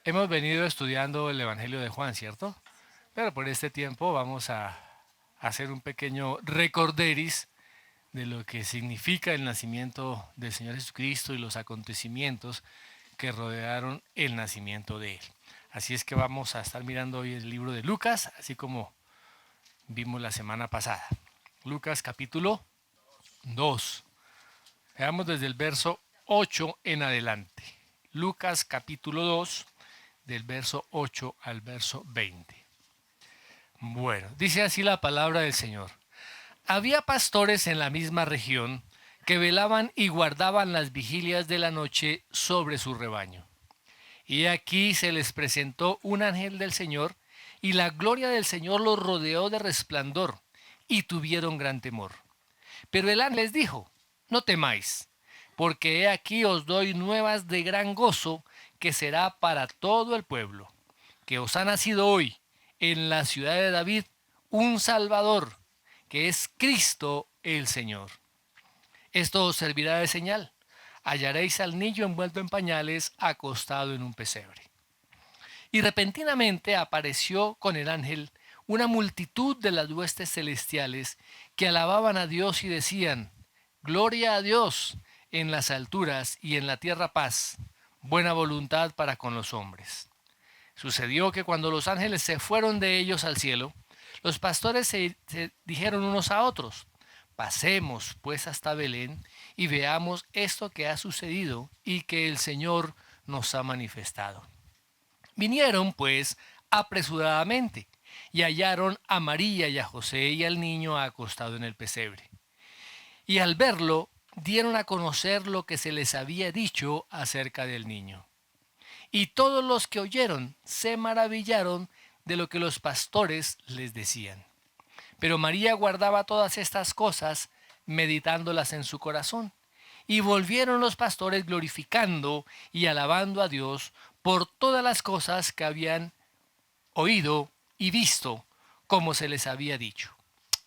Hemos venido estudiando el Evangelio de Juan, ¿cierto? Pero por este tiempo vamos a hacer un pequeño recorderis de lo que significa el nacimiento del Señor Jesucristo y los acontecimientos que rodearon el nacimiento de Él. Así es que vamos a estar mirando hoy el libro de Lucas, así como vimos la semana pasada. Lucas capítulo 2. Veamos desde el verso 8 en adelante. Lucas capítulo 2, del verso 8 al verso 20. Bueno, dice así la palabra del Señor. Había pastores en la misma región que velaban y guardaban las vigilias de la noche sobre su rebaño. Y aquí se les presentó un ángel del Señor, y la gloria del Señor los rodeó de resplandor, y tuvieron gran temor. Pero el ángel les dijo, no temáis, porque he aquí os doy nuevas de gran gozo, que será para todo el pueblo, que os ha nacido hoy en la ciudad de David un Salvador, que es Cristo el Señor. Esto os servirá de señal. Hallaréis al niño envuelto en pañales, acostado en un pesebre. Y repentinamente apareció con el ángel una multitud de las huestes celestiales que alababan a Dios y decían, Gloria a Dios en las alturas y en la tierra paz, buena voluntad para con los hombres. Sucedió que cuando los ángeles se fueron de ellos al cielo, los pastores se dijeron unos a otros, pasemos pues hasta Belén y veamos esto que ha sucedido y que el Señor nos ha manifestado. Vinieron pues apresuradamente y hallaron a María y a José y al niño acostado en el pesebre. Y al verlo, dieron a conocer lo que se les había dicho acerca del niño. Y todos los que oyeron se maravillaron de lo que los pastores les decían. Pero María guardaba todas estas cosas, meditándolas en su corazón. Y volvieron los pastores glorificando y alabando a Dios por todas las cosas que habían oído y visto, como se les había dicho.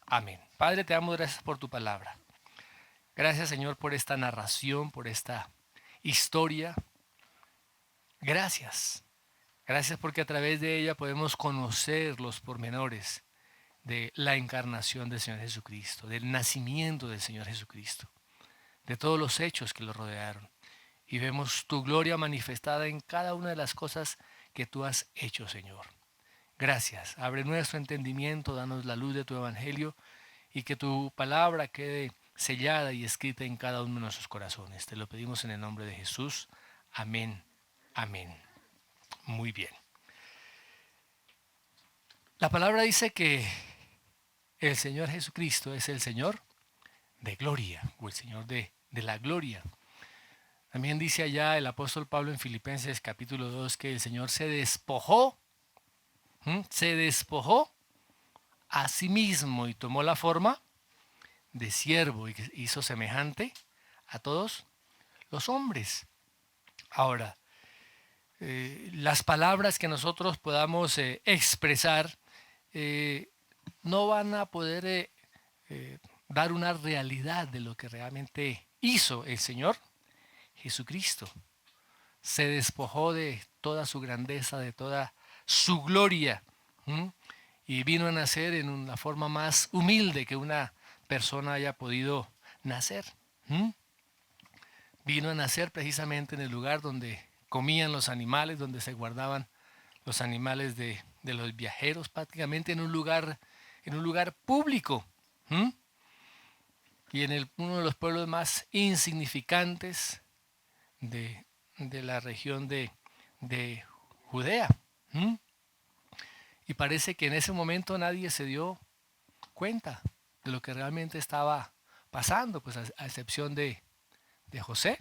Amén. Padre, te damos gracias por tu palabra. Gracias, Señor, por esta narración, por esta historia. Gracias. Gracias porque a través de ella podemos conocer los pormenores de la encarnación del Señor Jesucristo, del nacimiento del Señor Jesucristo, de todos los hechos que lo rodearon. Y vemos tu gloria manifestada en cada una de las cosas que tú has hecho, Señor. Gracias. Abre nuestro entendimiento, danos la luz de tu evangelio y que tu palabra quede sellada y escrita en cada uno de nuestros corazones. Te lo pedimos en el nombre de Jesús. Amén. Amén. Muy bien. La palabra dice que el Señor Jesucristo es el Señor de gloria, o el Señor de la gloria. También dice allá el apóstol Pablo en Filipenses capítulo 2 que el Señor se despojó a sí mismo y tomó la forma de siervo y que hizo semejante a todos los hombres. Ahora, las palabras que nosotros podamos expresar no van a poder dar una realidad de lo que realmente hizo el Señor Jesucristo. Se despojó de toda su grandeza, de toda su gloria, ¿m? Y vino a nacer en la forma más humilde que una persona haya podido nacer. ¿M? Vino a nacer precisamente en el lugar donde comían los animales, donde se guardaban los animales de los viajeros, prácticamente en un lugar público. ¿M? Y en uno de los pueblos más insignificantes de, de la región de Judea. ¿Mm? Y parece que en ese momento nadie se dio cuenta de lo que realmente estaba pasando, pues a excepción de José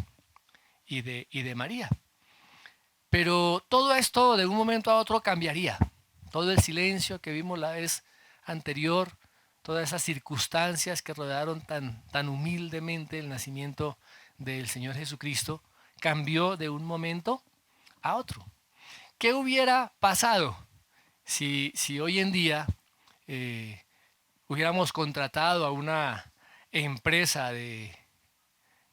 y de María. Pero todo esto de un momento a otro cambiaría. Todo el silencio que vimos la vez anterior, todas esas circunstancias que rodearon tan humildemente el nacimiento del Señor Jesucristo, cambió de un momento a otro. ¿Qué hubiera pasado si hoy en día eh, hubiéramos contratado a una empresa de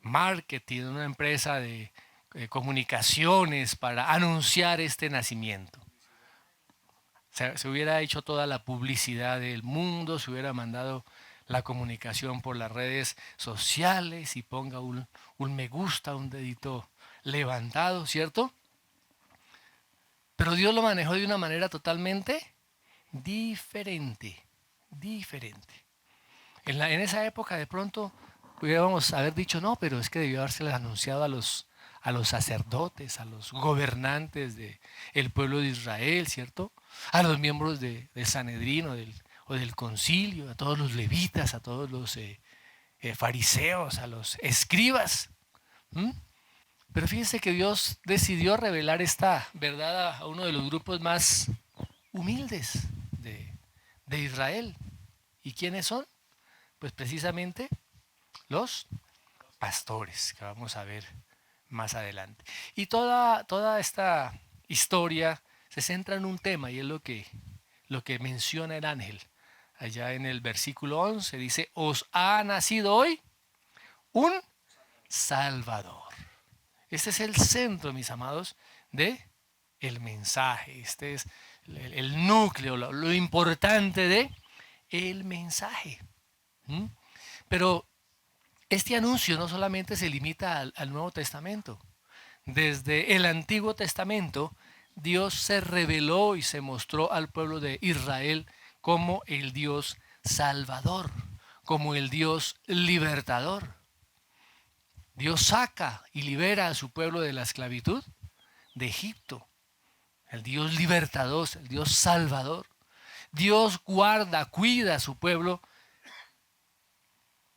marketing, una empresa comunicaciones para anunciar este nacimiento. Se hubiera hecho toda la publicidad del mundo, se hubiera mandado la comunicación por las redes sociales y ponga un me gusta, un dedito levantado, ¿cierto? Pero Dios lo manejó de una manera totalmente diferente, diferente. En esa época de pronto pudiéramos haber dicho, no, pero es que debió haberse anunciado a los sacerdotes, a los gobernantes del pueblo de Israel, ¿cierto? A los miembros del Sanedrín o del concilio, a todos los levitas, a todos los fariseos, a los escribas. ¿Mm? Pero fíjense que Dios decidió revelar esta verdad a uno de los grupos más humildes de Israel. ¿Y quiénes son? Pues precisamente los pastores, que vamos a ver más adelante. Y toda esta historia se centra en un tema y es lo que menciona el ángel. Allá en el versículo 11 dice, os ha nacido hoy un Salvador. Este es el centro, mis amados, de el mensaje. Este es el núcleo, lo importante de el mensaje. ¿Mm? Pero este anuncio no solamente se limita al Nuevo Testamento. Desde el Antiguo Testamento, Dios se reveló y se mostró al pueblo de Israel como el Dios salvador, como el Dios libertador. Dios saca y libera a su pueblo de la esclavitud de Egipto. El Dios libertador, el Dios salvador. Dios guarda, cuida a su pueblo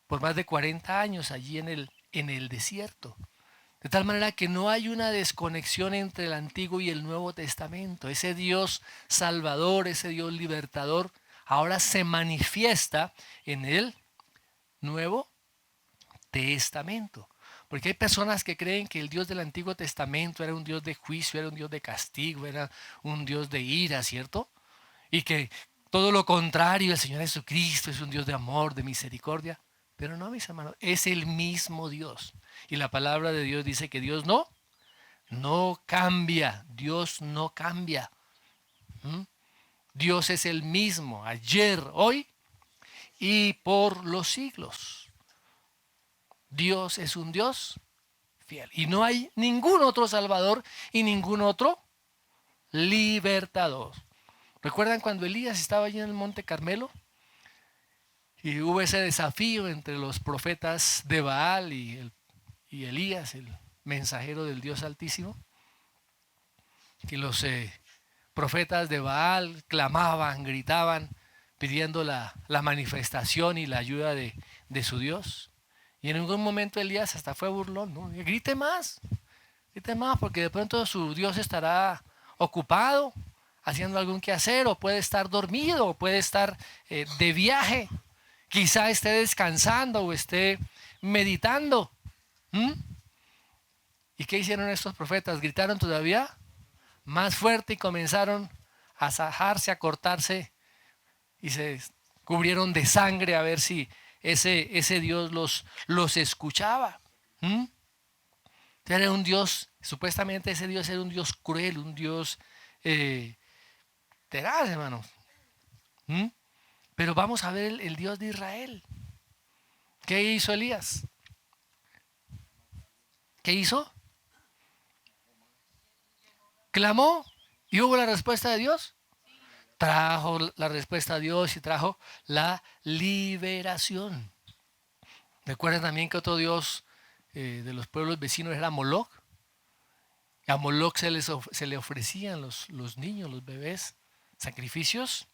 por más de 40 años allí en el desierto. De tal manera que no hay una desconexión entre el Antiguo y el Nuevo Testamento. Ese Dios salvador, ese Dios libertador, ahora se manifiesta en el Nuevo Testamento. Porque hay personas que creen que el Dios del Antiguo Testamento era un Dios de juicio, era un Dios de castigo, era un Dios de ira, ¿cierto? Y que todo lo contrario, el Señor Jesucristo es un Dios de amor, de misericordia. Pero no, mis hermanos, es el mismo Dios. Y la palabra de Dios dice que Dios no cambia. Dios no cambia. ¿Mm? Dios es el mismo, ayer, hoy y por los siglos. Dios es un Dios fiel. Y no hay ningún otro Salvador y ningún otro libertador. ¿Recuerdan cuando Elías estaba allí en el Monte Carmelo? Y hubo ese desafío entre los profetas de Baal y Elías, el mensajero del Dios Altísimo. Que los profetas de Baal clamaban, gritaban, pidiendo la manifestación y la ayuda de su Dios. Y en algún momento Elías hasta fue burlón, ¿no? Grite más, porque de pronto su Dios estará ocupado, haciendo algún quehacer, o puede estar dormido, o puede estar de viaje. Quizá esté descansando o esté meditando. ¿Mm? ¿Y qué hicieron estos profetas? ¿Gritaron todavía más fuerte y comenzaron a sajarse, a cortarse y se cubrieron de sangre a ver si ese Dios los escuchaba? ¿Mm? Era un Dios, supuestamente ese Dios era un Dios cruel, un Dios tenaz, hermanos. ¿Mm? Pero vamos a ver el Dios de Israel. ¿Qué hizo Elías? ¿Qué hizo? Clamó y hubo la respuesta de Dios. Trajo la respuesta a Dios y trajo la liberación. Recuerden también que otro Dios de los pueblos vecinos era Moloc. A Moloc se le ofrecían los niños, los bebés, sacrificios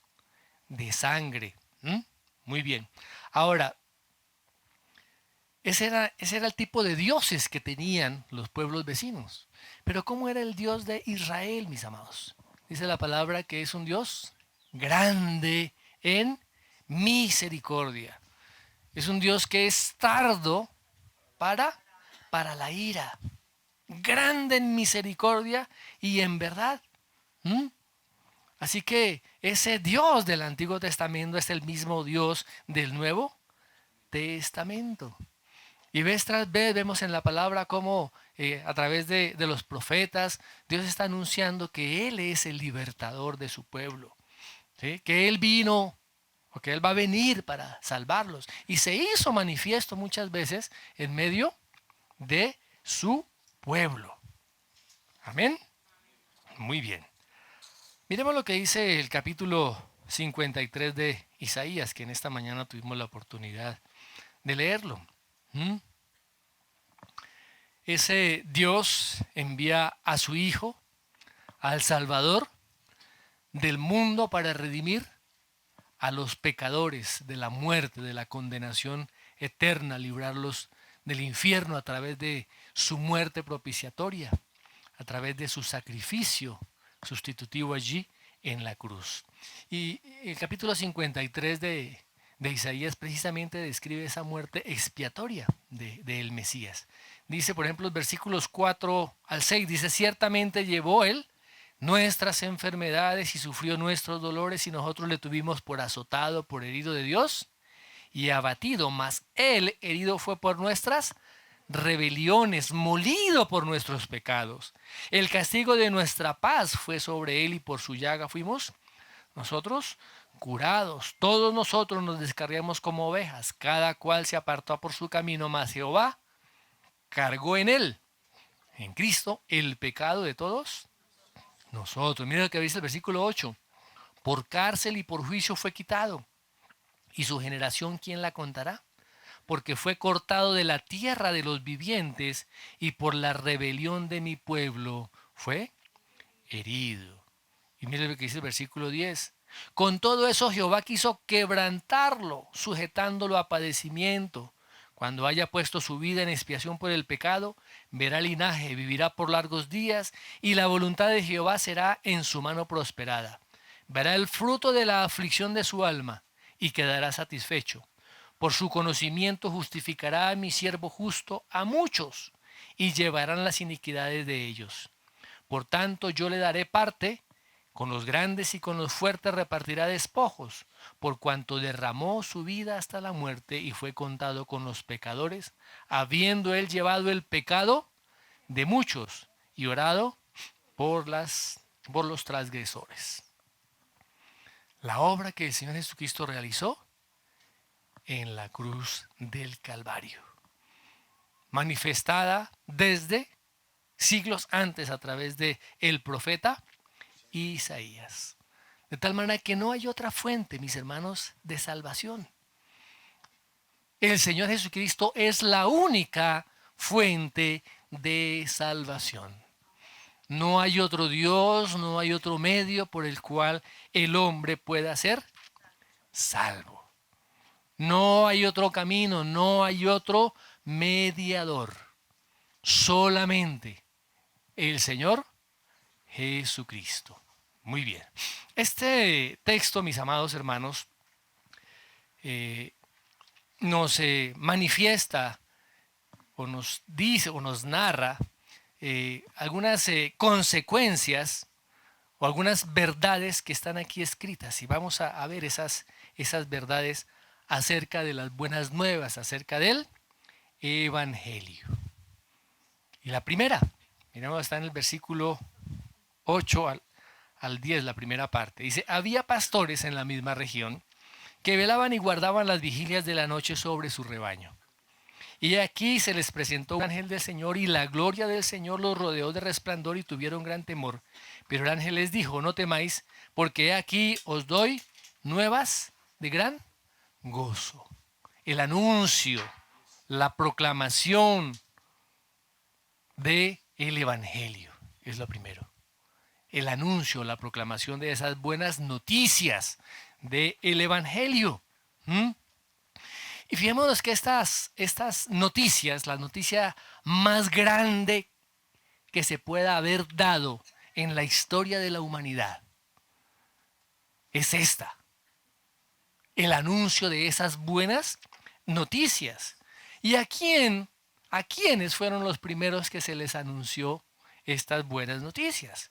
de sangre. ¿Mm? Muy bien. Ahora, ese era el tipo de dioses que tenían los pueblos vecinos. Pero ¿cómo era el Dios de Israel, mis amados? Dice la palabra que es un Dios grande en misericordia. Es un Dios que es tardo para la ira. Grande en misericordia y en verdad. ¿Mm? Así que ese Dios del Antiguo Testamento es el mismo Dios del Nuevo Testamento. Y vez tras vez vemos en la palabra cómo a través de los profetas Dios está anunciando que Él es el libertador de su pueblo, ¿sí? Que Él vino o que Él va a venir para salvarlos. Y se hizo manifiesto muchas veces en medio de su pueblo. Amén. Muy bien. Miremos lo que dice el capítulo 53 de Isaías, que en esta mañana tuvimos la oportunidad de leerlo. Ese Dios envía a su Hijo, al Salvador del mundo, para redimir a los pecadores de la muerte, de la condenación eterna, librarlos del infierno a través de su muerte propiciatoria, a través de su sacrificio sustitutivo allí en la cruz. Y el capítulo 53 de Isaías precisamente describe esa muerte expiatoria del Mesías. Dice, por ejemplo, los versículos 4 al 6, dice, ciertamente llevó Él nuestras enfermedades y sufrió nuestros dolores y nosotros le tuvimos por azotado, por herido de Dios y abatido, mas Él herido fue por nuestras rebeliones, molido por nuestros pecados. El castigo de nuestra paz fue sobre Él y por su llaga fuimos nosotros curados. Todos nosotros nos descarriamos como ovejas, cada cual se apartó por su camino, mas Jehová cargó en Él, en Cristo, el pecado de todos nosotros. Mira lo que dice el versículo 8. Por cárcel y por juicio fue quitado. ¿Y su generación quién la contará? Porque fue cortado de la tierra de los vivientes y por la rebelión de mi pueblo fue herido. Y mire lo que dice el versículo 10. Con todo eso Jehová quiso quebrantarlo, sujetándolo a padecimiento. Cuando haya puesto su vida en expiación por el pecado, verá linaje, vivirá por largos días, y la voluntad de Jehová será en su mano prosperada. Verá el fruto de la aflicción de su alma, y quedará satisfecho. Por su conocimiento justificará a mi siervo justo a muchos, y llevarán las iniquidades de ellos. Por tanto, yo le daré parte, con los grandes y con los fuertes repartirá despojos, por cuanto derramó su vida hasta la muerte y fue contado con los pecadores, habiendo él llevado el pecado de muchos y orado por los transgresores. La obra que el Señor Jesucristo realizó en la cruz del Calvario, manifestada desde siglos antes a través de el profeta Isaías. De tal manera que no hay otra fuente, mis hermanos, de salvación. El Señor Jesucristo es la única fuente de salvación. No hay otro Dios, no hay otro medio por el cual el hombre pueda ser salvo. No hay otro camino, no hay otro mediador. Solamente el Señor Jesucristo. Muy bien. Este texto, mis amados hermanos, nos manifiesta o nos dice o nos narra algunas consecuencias o algunas verdades que están aquí escritas. Y vamos a ver esas verdades acerca de las buenas nuevas, acerca del Evangelio. Y la primera, miramos, está en el versículo 8 al 10, la primera parte. Dice, había pastores en la misma región que velaban y guardaban las vigilias de la noche sobre su rebaño. Y aquí se les presentó un ángel del Señor y la gloria del Señor los rodeó de resplandor y tuvieron gran temor. Pero el ángel les dijo, no temáis, porque aquí os doy nuevas de gran gozo. El anuncio, la proclamación del Evangelio es lo primero. El anuncio, la proclamación de esas buenas noticias del Evangelio. Y fijémonos que estas noticias, la noticia más grande que se pueda haber dado en la historia de la humanidad, es esta. El anuncio de esas buenas noticias. ¿Y a quiénes fueron los primeros que se les anunció estas buenas noticias?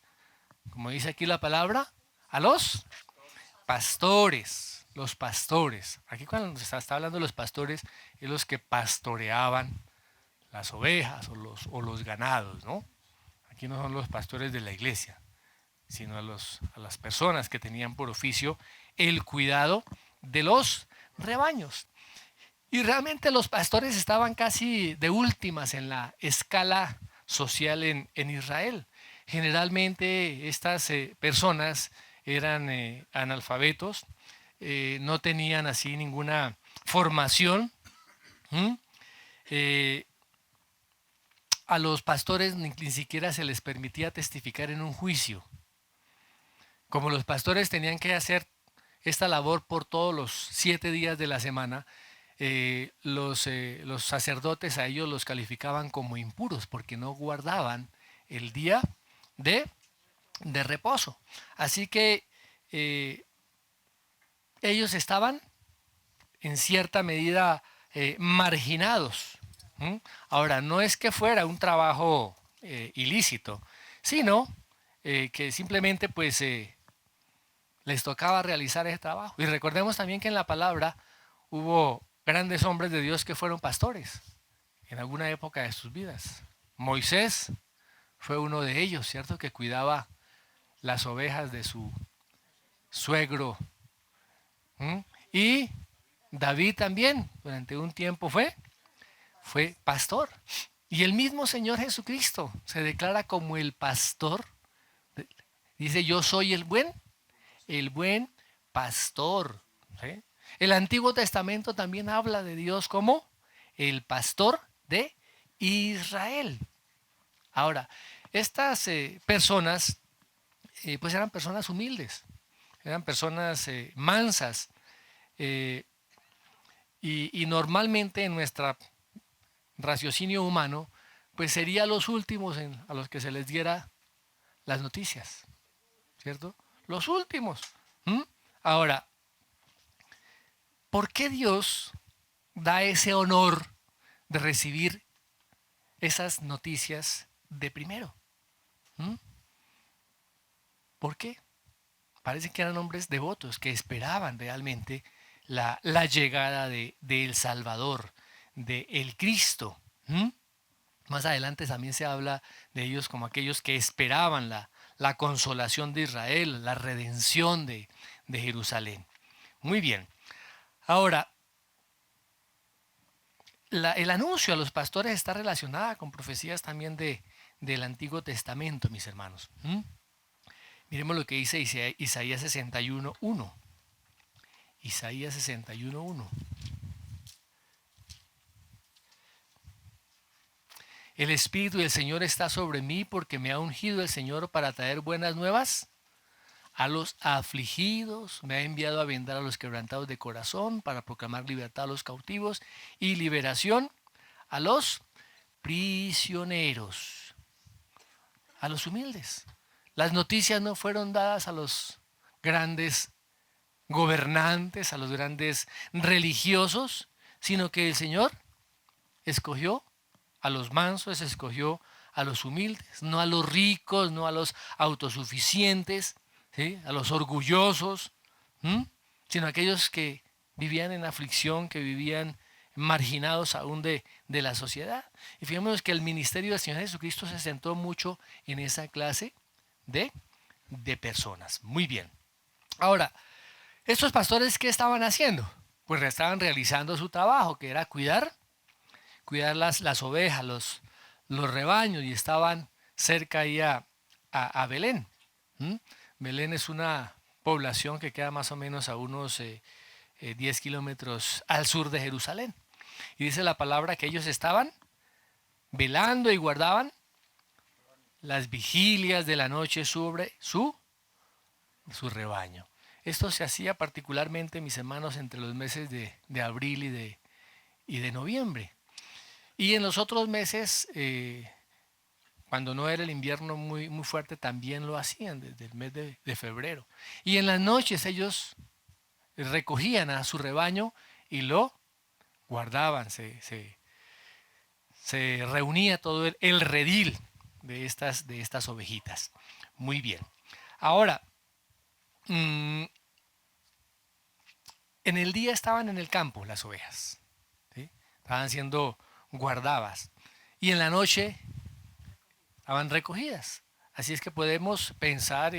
Como dice aquí la palabra, a los pastores, los pastores. Aquí cuando se está hablando de los pastores, es los que pastoreaban las ovejas o los ganados, ¿no? Aquí no son los pastores de la iglesia, sino a las personas que tenían por oficio el cuidado de los rebaños. Y realmente los pastores estaban casi de últimas en la escala social en Israel. Generalmente estas personas eran analfabetos, no tenían así ninguna formación. Eh, a los pastores ni siquiera se les permitía testificar en un juicio. Como los pastores tenían que hacer esta labor por todos los 7 días de la semana, los sacerdotes a ellos los calificaban como impuros porque no guardaban el día de, de reposo. Así que ellos estaban en cierta medida marginados. Ahora, no es que fuera un trabajo ilícito, sino que simplemente pues les tocaba realizar ese trabajo. Y recordemos también que en la palabra hubo grandes hombres de Dios que fueron pastores en alguna época de sus vidas. Moisés fue uno de ellos, ¿cierto? Que cuidaba las ovejas de su suegro. Y David también, durante un tiempo fue pastor. Y el mismo Señor Jesucristo se declara como el pastor. Dice, yo soy el buen pastor. ¿Sí? El Antiguo Testamento también habla de Dios como el pastor de Israel. Ahora, estas personas, pues eran personas humildes, eran personas mansas, y normalmente en nuestro raciocinio humano, pues serían los últimos a los que se les diera las noticias, ¿cierto? Los últimos. Ahora, ¿por qué Dios da ese honor de recibir esas noticias de primero? ¿Por qué? Parece que eran hombres devotos que esperaban realmente la llegada de El Salvador, de el Cristo. Más adelante también se habla de ellos como aquellos que esperaban la consolación de Israel, la redención de Jerusalén. Muy bien. Ahora, el anuncio a los pastores está relacionada con profecías también del Antiguo Testamento, mis hermanos. Miremos lo que dice Isaías 61:1. Isaías 61:1. El Espíritu del Señor está sobre mí porque me ha ungido el Señor para traer buenas nuevas a los afligidos, me ha enviado a vendar a los quebrantados de corazón, para proclamar libertad a los cautivos y liberación a los prisioneros, a los humildes. Las noticias no fueron dadas a los grandes gobernantes, a los grandes religiosos, sino que el Señor escogió a los mansos, escogió a los humildes, no a los ricos, no a los autosuficientes, ¿sí? A los orgullosos, sino a aquellos que vivían en aflicción, que vivían marginados aún de la sociedad. Y fijémonos que el ministerio del Señor Jesucristo se centró mucho en esa clase de personas. Muy bien. Ahora, ¿estos pastores qué estaban haciendo? Pues estaban realizando su trabajo, que era cuidar las ovejas, los rebaños, y estaban cerca ahí a Belén. Belén es una población que queda más o menos a unos 10 kilómetros al sur de Jerusalén. Y dice la palabra que ellos estaban velando y guardaban las vigilias de la noche sobre su rebaño. Esto se hacía particularmente, mis hermanos, entre los meses de abril y de noviembre. Y en los otros meses, cuando no era el invierno muy, muy fuerte, también lo hacían desde el mes de febrero. Y en las noches ellos recogían a su rebaño y lo guardaban, se reunía todo el redil de estas ovejitas. Muy bien. Ahora, en el día estaban en el campo las ovejas, ¿sí? Estaban siendo guardadas. y en la noche estaban recogidas. Así es que podemos pensar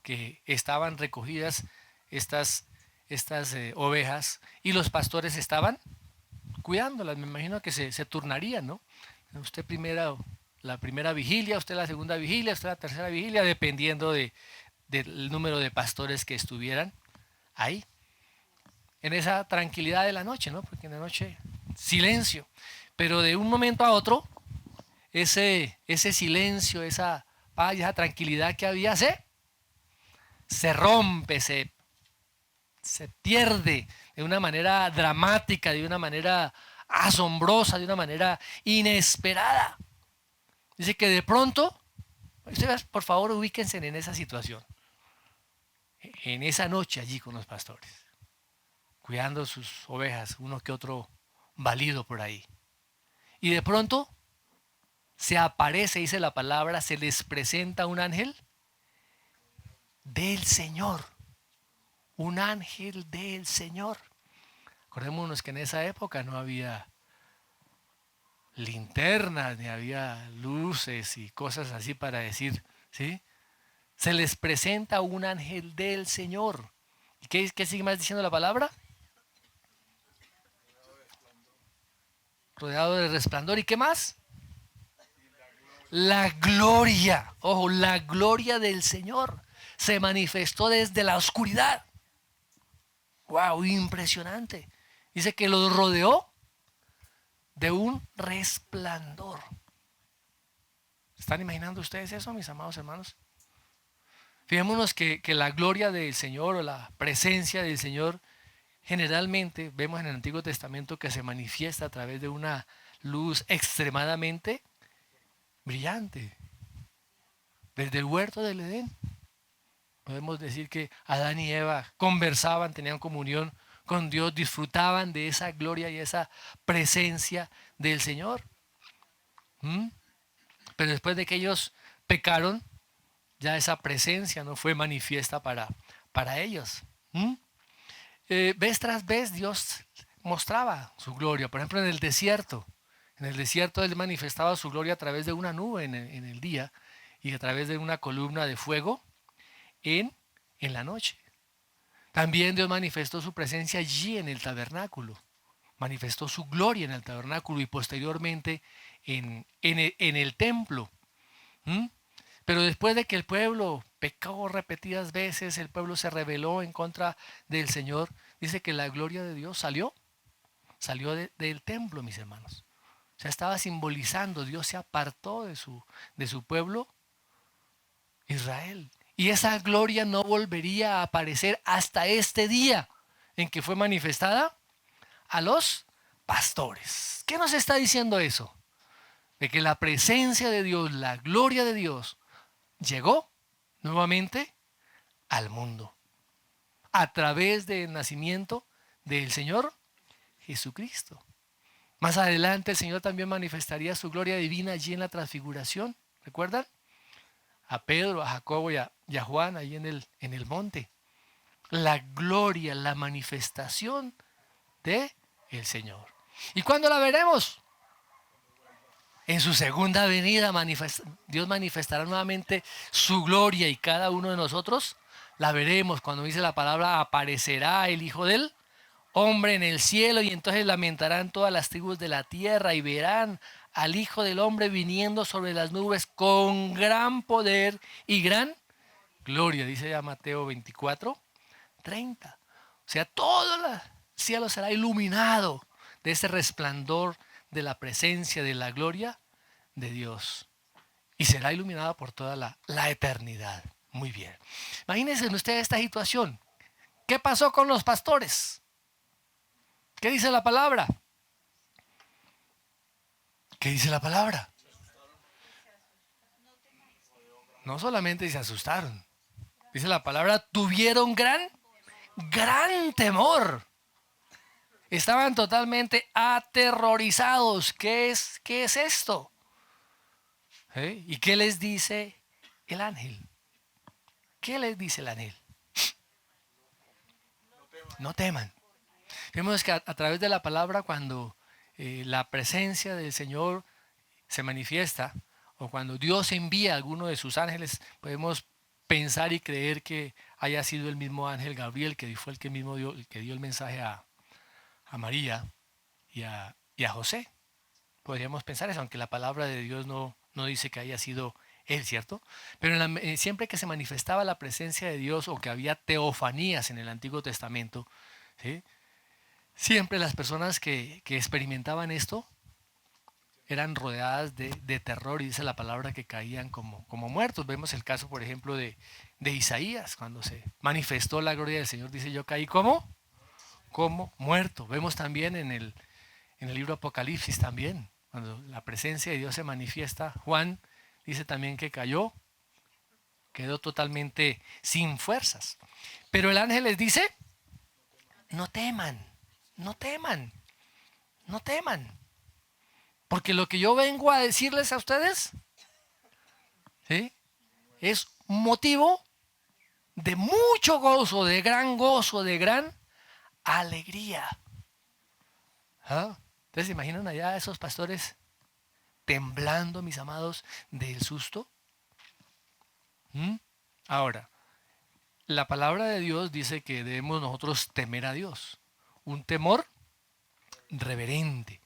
que estaban recogidas estas ovejas y los pastores estaban cuidándolas. Me imagino que se turnarían, ¿no? Usted la primera vigilia, usted la segunda vigilia, usted la tercera vigilia, dependiendo del número de pastores que estuvieran ahí, en esa tranquilidad de la noche, ¿no? Porque en la noche, silencio. Pero de un momento a otro, ese silencio, esa paz, esa tranquilidad que había, se rompe, se pierde de una manera dramática, de una manera asombrosa, de una manera inesperada. Dice que de pronto, ustedes por favor ubíquense en esa situación, en esa noche allí con los pastores, cuidando sus ovejas, uno que otro balido por ahí. Y de pronto se aparece, dice la palabra, se les presenta un ángel del Señor. Un ángel del Señor. Acordémonos que en esa época no había linternas, ni había luces y cosas así para decir, ¿sí? Se les presenta un ángel del Señor. ¿Y qué sigue más diciendo la palabra? Rodeado de resplandor. ¿Y qué más? La gloria. Ojo, la gloria del Señor se manifestó desde la oscuridad. ¡Wow! Impresionante. Dice que los rodeó de un resplandor. ¿Están imaginando ustedes eso, mis amados hermanos? Fijémonos que la gloria del Señor o la presencia del Señor generalmente vemos en el Antiguo Testamento que se manifiesta a través de una luz extremadamente brillante. Desde el huerto del Edén podemos decir que Adán y Eva conversaban, tenían comunión con Dios, disfrutaban de esa gloria y esa presencia del Señor. Pero después de que ellos pecaron, ya esa presencia no fue manifiesta para ellos. Vez tras vez Dios mostraba su gloria. Por ejemplo, en el desierto. En el desierto Él manifestaba su gloria a través de una nube en el día y a través de una columna de fuego en la noche. También Dios manifestó su presencia allí en el tabernáculo. Manifestó su gloria en el tabernáculo y posteriormente en el templo. Pero después de que el pueblo pecó repetidas veces, el pueblo se rebeló en contra del Señor, dice que la gloria de Dios salió del templo, mis hermanos. O sea, estaba simbolizando, Dios se apartó de su pueblo Israel. Y esa gloria no volvería a aparecer hasta este día en que fue manifestada a los pastores. ¿Qué nos está diciendo eso? De que la presencia de Dios, la gloria de Dios, llegó nuevamente al mundo a través del nacimiento del Señor Jesucristo. Más adelante el Señor también manifestaría su gloria divina allí en la transfiguración. ¿Recuerdan? A Pedro, a Jacobo y a Juan allí en el monte. La gloria, la manifestación de el Señor. ¿Y cuándo la veremos? En su segunda venida Dios manifestará nuevamente su gloria y cada uno de nosotros la veremos. Cuando dice la palabra, aparecerá el Hijo del Hombre en el cielo y entonces lamentarán todas las tribus de la tierra y verán al Hijo del Hombre viniendo sobre las nubes con gran poder y gran gloria. Dice ya Mateo 24:30. O sea, todo el cielo será iluminado de ese resplandor de la presencia, de la gloria de Dios. Y será iluminado por toda la eternidad. Muy bien. Imagínense ustedes esta situación. ¿Qué pasó con los pastores? ¿Qué dice la palabra? ¿Qué dice la palabra? No solamente se asustaron. Dice la palabra, tuvieron gran temor. Estaban totalmente aterrorizados. ¿Qué es esto? ¿Y qué les dice el ángel? ¿Qué les dice el ángel? No teman. Vemos que a través de la palabra, cuando la presencia del Señor se manifiesta o cuando Dios envía a alguno de sus ángeles, podemos pensar y creer que haya sido el mismo ángel Gabriel que fue el que dio el mensaje a María y a José. Podríamos pensar eso, aunque la palabra de Dios no dice que haya sido él, ¿cierto? Pero siempre que se manifestaba la presencia de Dios o que había teofanías en el Antiguo Testamento, ¿sí? Siempre las personas que experimentaban esto eran rodeadas de terror y dice la palabra que caían como muertos. Vemos el caso, por ejemplo, de Isaías, cuando se manifestó la gloria del Señor, dice yo caí como muerto. Vemos también en el libro Apocalipsis también, cuando la presencia de Dios se manifiesta, Juan dice también que quedó totalmente sin fuerzas. Pero el ángel les dice, no teman, no teman, no teman. Porque lo que yo vengo a decirles a ustedes, ¿sí?, es motivo de mucho gozo, de gran alegría. ¿Ah? ¿Ustedes se imaginan allá a esos pastores temblando, mis amados, del susto? ¿Mm? Ahora, la palabra de Dios dice que debemos nosotros temer a Dios. Un temor reverente.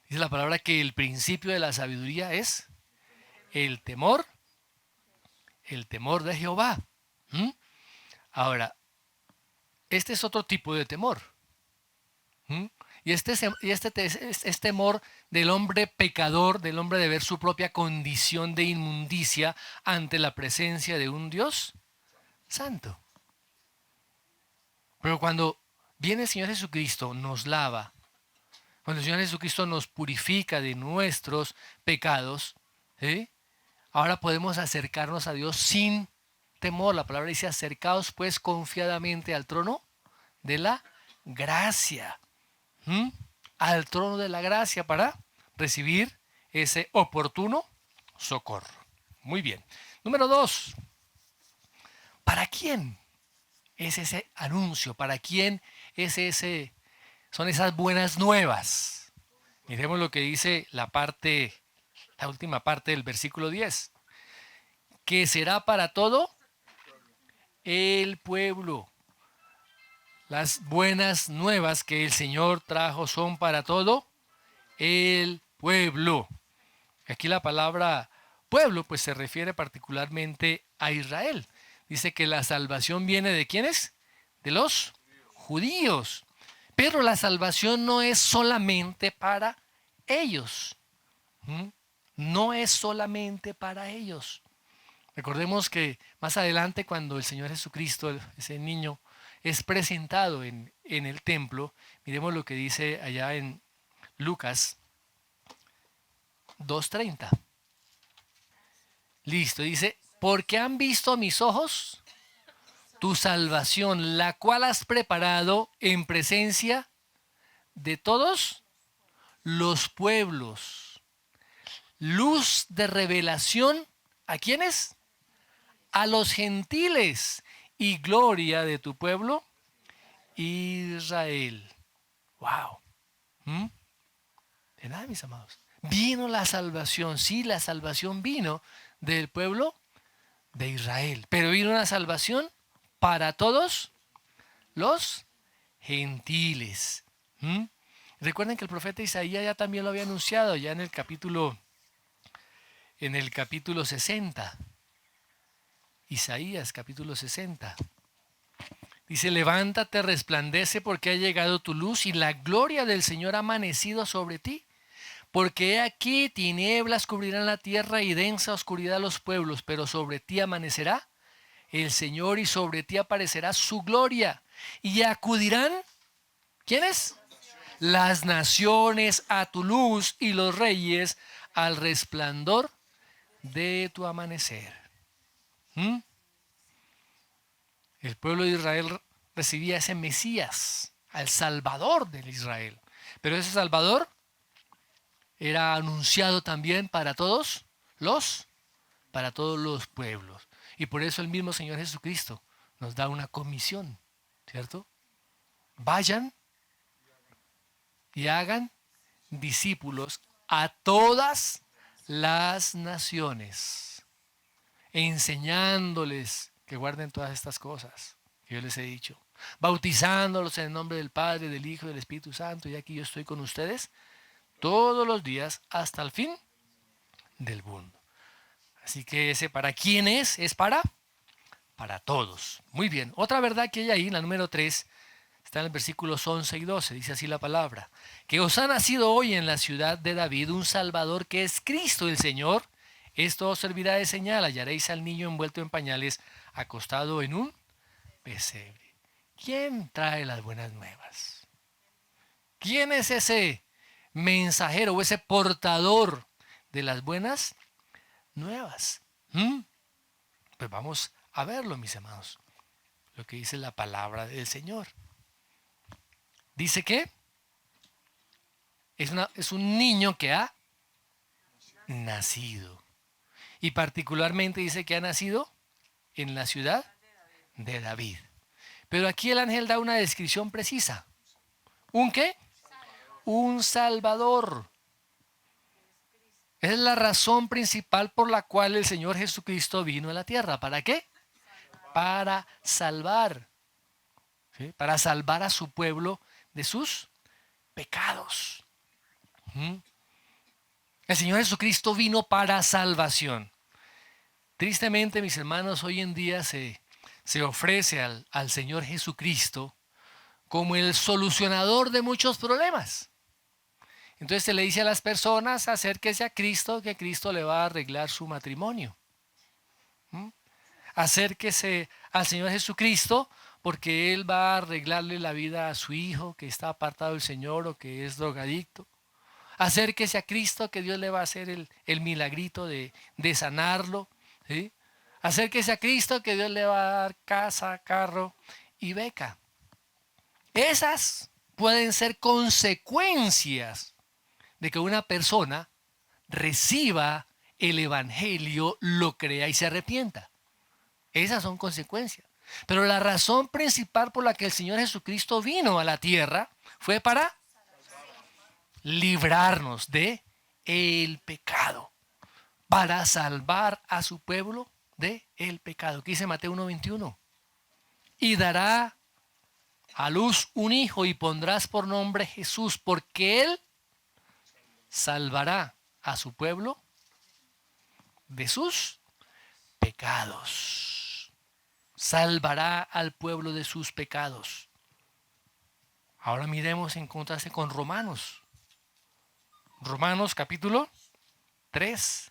Dice la palabra que el principio de la sabiduría es el temor de Jehová. ¿Mm? Ahora, este es otro tipo de temor. ¿Mm? Y es temor del hombre pecador, del hombre de ver su propia condición de inmundicia ante la presencia de un Dios santo. Pero cuando viene el Señor Jesucristo, nos lava, cuando el Señor Jesucristo nos purifica de nuestros pecados, ¿sí?, ahora podemos acercarnos a Dios sin temor. La palabra dice, acercaos pues confiadamente al trono de la gracia. ¿Mm? Al trono de la gracia para recibir ese oportuno socorro. Muy bien. Número 2. ¿Para quién es ese anuncio? ¿Para quién son esas buenas nuevas? Miremos lo que dice la última parte del versículo 10. Que será para todo el pueblo. Las buenas nuevas que el Señor trajo son para todo el pueblo. Aquí la palabra pueblo pues se refiere particularmente a Israel. Dice que la salvación viene ¿de quiénes? De los judíos. Pero la salvación no es solamente para ellos. ¿Mm? No es solamente para ellos. Recordemos que más adelante cuando el Señor Jesucristo, ese niño, es presentado en el templo, miremos lo que dice allá en Lucas 2:30. Listo, dice, porque han visto mis ojos tu salvación, la cual has preparado en presencia de todos los pueblos. Luz de revelación, ¿a quiénes? A los gentiles y gloria de tu pueblo Israel. Wow. ¿Mm? De nada, mis amados. Vino la salvación, sí, la salvación vino del pueblo de Israel, pero vino una salvación para todos los gentiles. ¿Mm? Recuerden que el profeta Isaías ya también lo había anunciado, ya en el capítulo 60. Isaías capítulo 60. Dice, levántate, resplandece porque ha llegado tu luz y la gloria del Señor ha amanecido sobre ti. Porque he aquí tinieblas cubrirán la tierra y densa oscuridad los pueblos, pero sobre ti amanecerá el Señor y sobre ti aparecerá su gloria. Y acudirán, ¿quiénes? Las naciones a tu luz y los reyes al resplandor de tu amanecer. ¿Mm? El pueblo de Israel recibía ese Mesías, al Salvador de Israel. Pero ese Salvador era anunciado también para todos los pueblos. Y por eso el mismo Señor Jesucristo nos da una comisión, ¿cierto? Vayan y hagan discípulos a todas las naciones, enseñándoles que guarden todas estas cosas que yo les he dicho, bautizándolos en el nombre del Padre, del Hijo y del Espíritu Santo, y aquí yo estoy con ustedes todos los días hasta el fin del mundo. Así que ese para quién es para todos. Muy bien, otra verdad que hay ahí, la número 3, está en los versículos 11 y 12, dice así la palabra, que os ha nacido hoy en la ciudad de David un Salvador que es Cristo el Señor. Esto os servirá de señal, hallaréis al niño envuelto en pañales, acostado en un pesebre. ¿Quién trae las buenas nuevas? ¿Quién es ese mensajero o ese portador de las buenas nuevas? Pues vamos a verlo, mis hermanos, lo que dice la palabra del Señor. Dice que es un niño que ha nacido. Y particularmente dice que ha nacido en la ciudad de David. Pero aquí el ángel da una descripción precisa. ¿Un qué? Un Salvador. Esa es la razón principal por la cual el Señor Jesucristo vino a la tierra. ¿Para qué? Para salvar. ¿Sí? Para salvar a su pueblo de sus pecados. El Señor Jesucristo vino para salvación. Tristemente, mis hermanos, hoy en día se ofrece al Señor Jesucristo como el solucionador de muchos problemas. Entonces se le dice a las personas, acérquese a Cristo, que Cristo le va a arreglar su matrimonio. Acérquese al Señor Jesucristo porque Él va a arreglarle la vida a su hijo que está apartado del Señor o que es drogadicto. Acérquese a Cristo que Dios le va a hacer el milagrito de sanarlo. ¿Sí? Acérquese a Cristo que Dios le va a dar casa, carro y beca. Esas pueden ser consecuencias de que una persona reciba el Evangelio, lo crea y se arrepienta. Esas son consecuencias. Pero la razón principal por la que el Señor Jesucristo vino a la tierra fue para librarnos de el pecado, para salvar a su pueblo de el pecado. ¿Qué dice Mateo 1:21? Y dará a luz un hijo y pondrás por nombre Jesús, porque él salvará a su pueblo de sus pecados. Salvará al pueblo de sus pecados. Ahora miremos en contraste con Romanos. Romanos capítulo 3.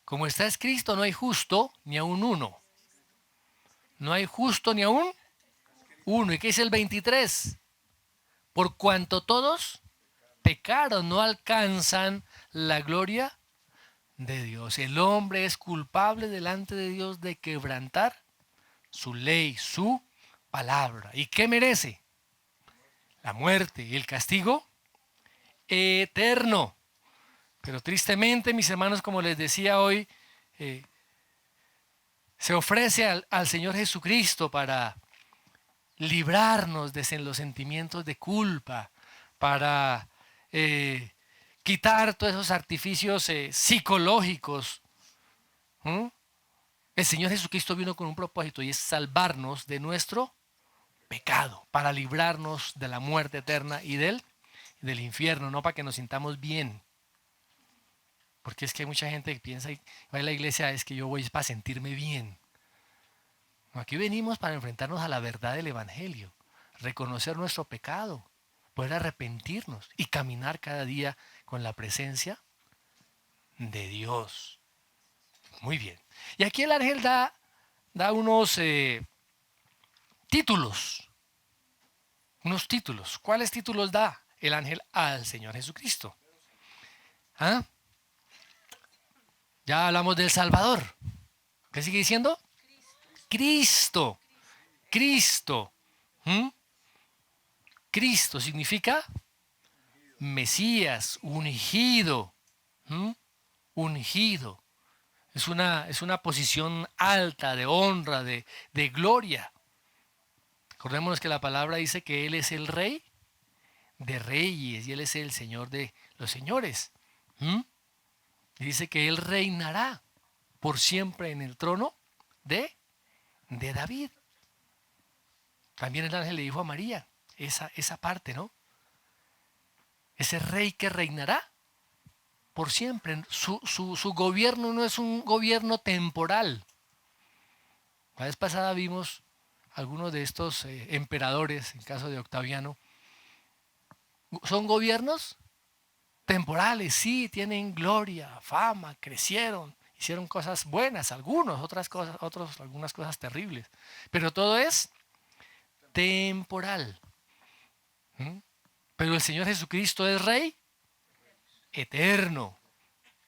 Como está escrito, no hay justo ni aun uno. No hay justo ni aun uno. ¿Y qué dice el 23? Por cuanto todos pecaron, no alcanzan la gloria de Dios. El hombre es culpable delante de Dios de quebrantar su ley, su palabra. ¿Y qué merece? La muerte y el castigo eterno. Pero tristemente, mis hermanos, como les decía hoy, se ofrece al Señor Jesucristo para librarnos de los sentimientos de culpa, para quitar todos esos artificios psicológicos. El Señor Jesucristo vino con un propósito y es salvarnos de nuestro pecado, para librarnos de la muerte eterna y del infierno, no para que nos sintamos bien. Porque es que hay mucha gente que piensa y va a la iglesia, es que yo voy para sentirme bien. No, aquí venimos para enfrentarnos a la verdad del Evangelio, reconocer nuestro pecado, poder arrepentirnos y caminar cada día con la presencia de Dios. Muy bien. Y aquí el ángel da unos títulos. Unos títulos. ¿Cuáles títulos da el ángel al Señor Jesucristo? ¿Ah? Ya hablamos del Salvador. ¿Qué sigue diciendo? Cristo. Cristo. Cristo significa Mesías, ungido. Ungido. Es una posición alta, de honra, de gloria. Acordémonos que la palabra dice que Él es el Rey de reyes y Él es el Señor de los señores. Y dice que Él reinará por siempre en el trono de David. También el ángel le dijo a María esa parte, ¿no? Ese rey que reinará por siempre. Su gobierno no es un gobierno temporal. La vez pasada vimos algunos de estos emperadores, en caso de Octaviano, son gobiernos temporales, sí, tienen gloria, fama, crecieron, hicieron cosas buenas, algunas cosas terribles, pero todo es temporal. ¿Mm? Pero el Señor Jesucristo es Rey eterno.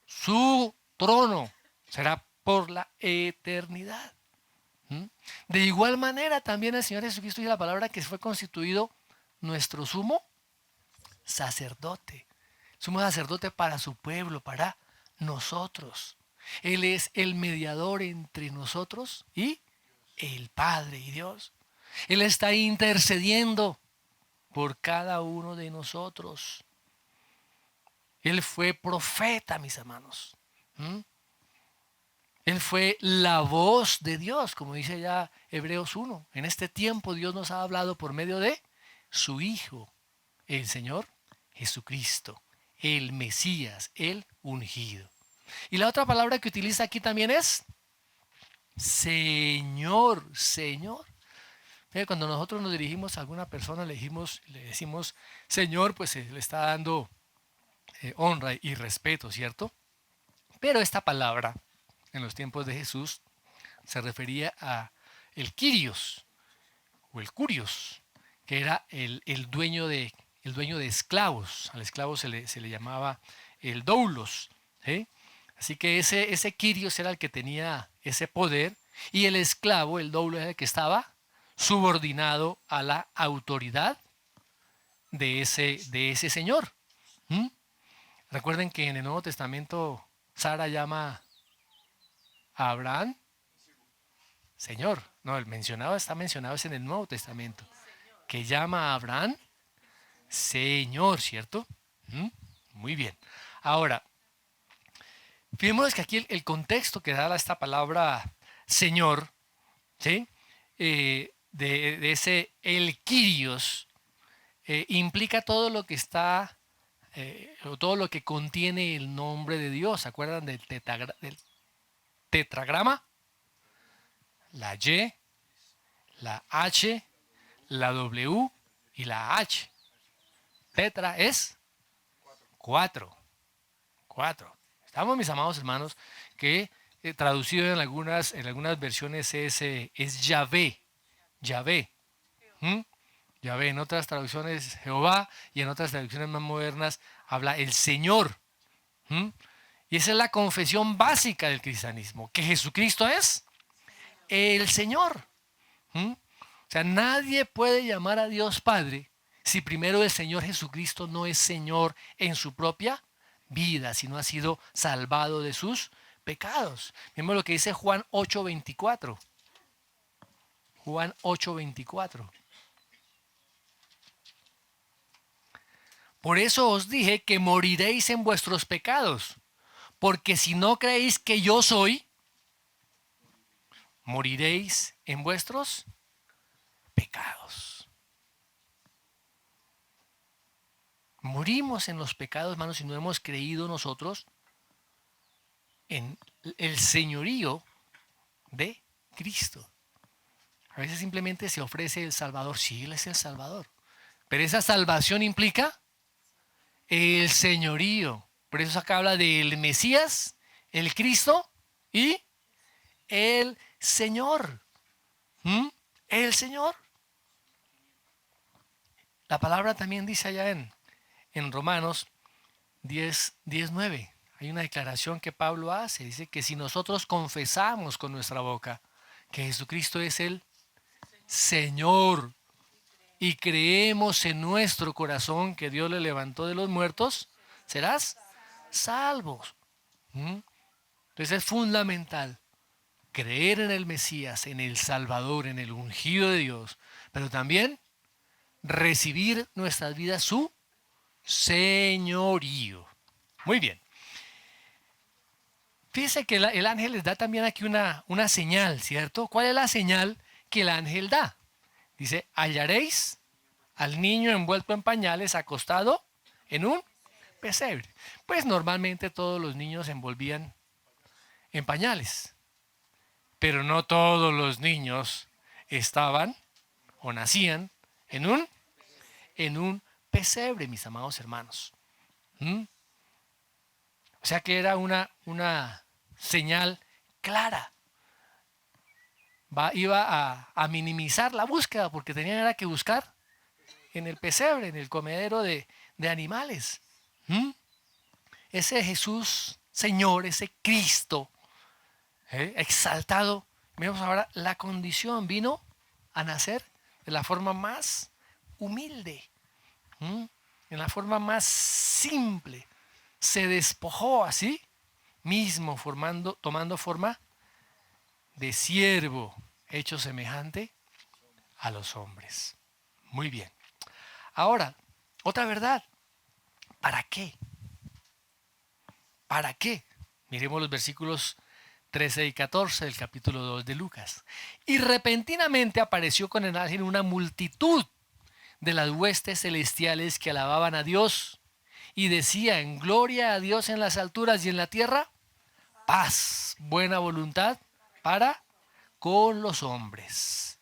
Su trono será por la eternidad. ¿Mm? De igual manera también el Señor Jesucristo dice la palabra que fue constituido nuestro sumo sacerdote. Sumo sacerdote para su pueblo, para nosotros. Él es el mediador entre nosotros y el Padre y Dios. Él está intercediendo por cada uno de nosotros. Él fue profeta, mis hermanos. ¿Mm? Él fue la voz de Dios, como dice ya Hebreos 1. En este tiempo Dios nos ha hablado por medio de su Hijo, el Señor Jesucristo, el Mesías, el ungido. Y la otra palabra que utiliza aquí también es Señor, Señor. Cuando nosotros nos dirigimos a alguna persona, le decimos Señor, pues se le está dando honra y respeto, ¿cierto? Pero esta palabra, en los tiempos de Jesús, se refería a el Kyrios o el Curios, que era el dueño de esclavos. Al esclavo se le llamaba el doulos, ¿sí? Así que ese Kyrios era el que tenía ese poder, y el esclavo, el doulos, era el que estaba subordinado a la autoridad de ese señor. ¿Mm? Recuerden que en el Nuevo Testamento Sara llama a Abraham Señor. No, está mencionado es en el Nuevo Testamento, que llama a Abraham Señor, ¿cierto? ¿Mm? Muy bien. Ahora, fijémonos que aquí el contexto que da esta palabra Señor, ¿sí? De ese el Kyrios, implica todo lo que está, o todo lo que contiene el nombre de Dios. ¿Se acuerdan del tetragrama? La Y, la H, la W y la H. Tetra es 4. 4. Estamos, mis amados hermanos, que traducido en algunas versiones es Yahvé. Yahvé. ¿Mm? Yahvé. En otras traducciones Jehová, y en otras traducciones más modernas habla el Señor. ¿Mm? Y esa es la confesión básica del cristianismo, que Jesucristo es el Señor. ¿Mm? O sea, nadie puede llamar a Dios Padre si primero el Señor Jesucristo no es Señor en su propia vida, si no ha sido salvado de sus pecados. Vemos lo que dice Juan 8:24. Juan 8:24. Por eso os dije que moriréis en vuestros pecados, porque si no creéis que yo soy, moriréis en vuestros pecados. Morimos en los pecados, hermanos, si no hemos creído nosotros en el señorío de Cristo. A veces simplemente se ofrece el Salvador. Sí, Él es el Salvador. Pero esa salvación implica el señorío. Por eso acá habla del Mesías, el Cristo y el Señor. ¿Mm? El Señor. La palabra también dice allá en Romanos 10:9. Hay una declaración que Pablo hace. Dice que si nosotros confesamos con nuestra boca que Jesucristo es el Señor y creemos en nuestro corazón que Dios le levantó de los muertos, serás salvos. ¿Mm? Entonces es fundamental creer en el Mesías, en el Salvador, en el ungido de Dios, pero también recibir nuestras vidas su señorío. Muy bien. Fíjese que el ángel les da también aquí una señal, ¿cierto? ¿Cuál es la señal que el ángel da? Dice, hallaréis al niño envuelto en pañales, acostado en un pesebre. Pues normalmente todos los niños se envolvían en pañales, pero no todos los niños estaban o nacían en un pesebre, mis amados hermanos. ¿Mm? O sea que era una señal clara. Iba a minimizar la búsqueda porque tenían era que buscar en el pesebre, en el comedero de animales. ¿Mm? Ese Jesús, Señor, ese Cristo, exaltado, vemos ahora la condición, vino a nacer de la forma más humilde, en la forma más simple. Se despojó así mismo, tomando forma de siervo, hecho semejante a los hombres. Muy bien. Ahora, otra verdad. ¿Para qué? ¿Para qué? Miremos los versículos 13 y 14 del capítulo 2 de Lucas. Y repentinamente apareció con el ángel una multitud de las huestes celestiales que alababan a Dios y decían, gloria a Dios en las alturas y en la tierra, paz, buena voluntad para con los hombres.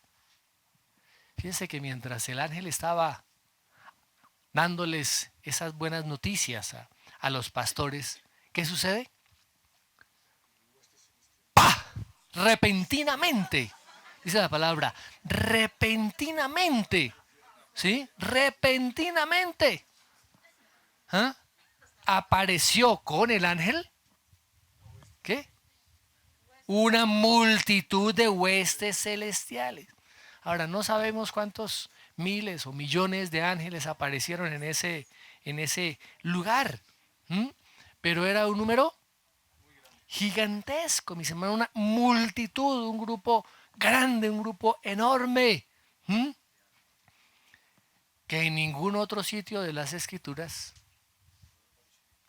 Fíjense que mientras el ángel estaba dándoles esas buenas noticias a los pastores, ¿qué sucede? ¡Pah! Repentinamente, dice la palabra, repentinamente, ¿sí? Repentinamente. ¿Ah? Apareció con el ángel, ¿qué? Una multitud de huestes celestiales. Ahora, no sabemos cuántos miles o millones de ángeles aparecieron en ese lugar, pero era un número gigantesco, mis hermanos, una multitud, un grupo grande, un grupo enorme, que en ningún otro sitio de las Escrituras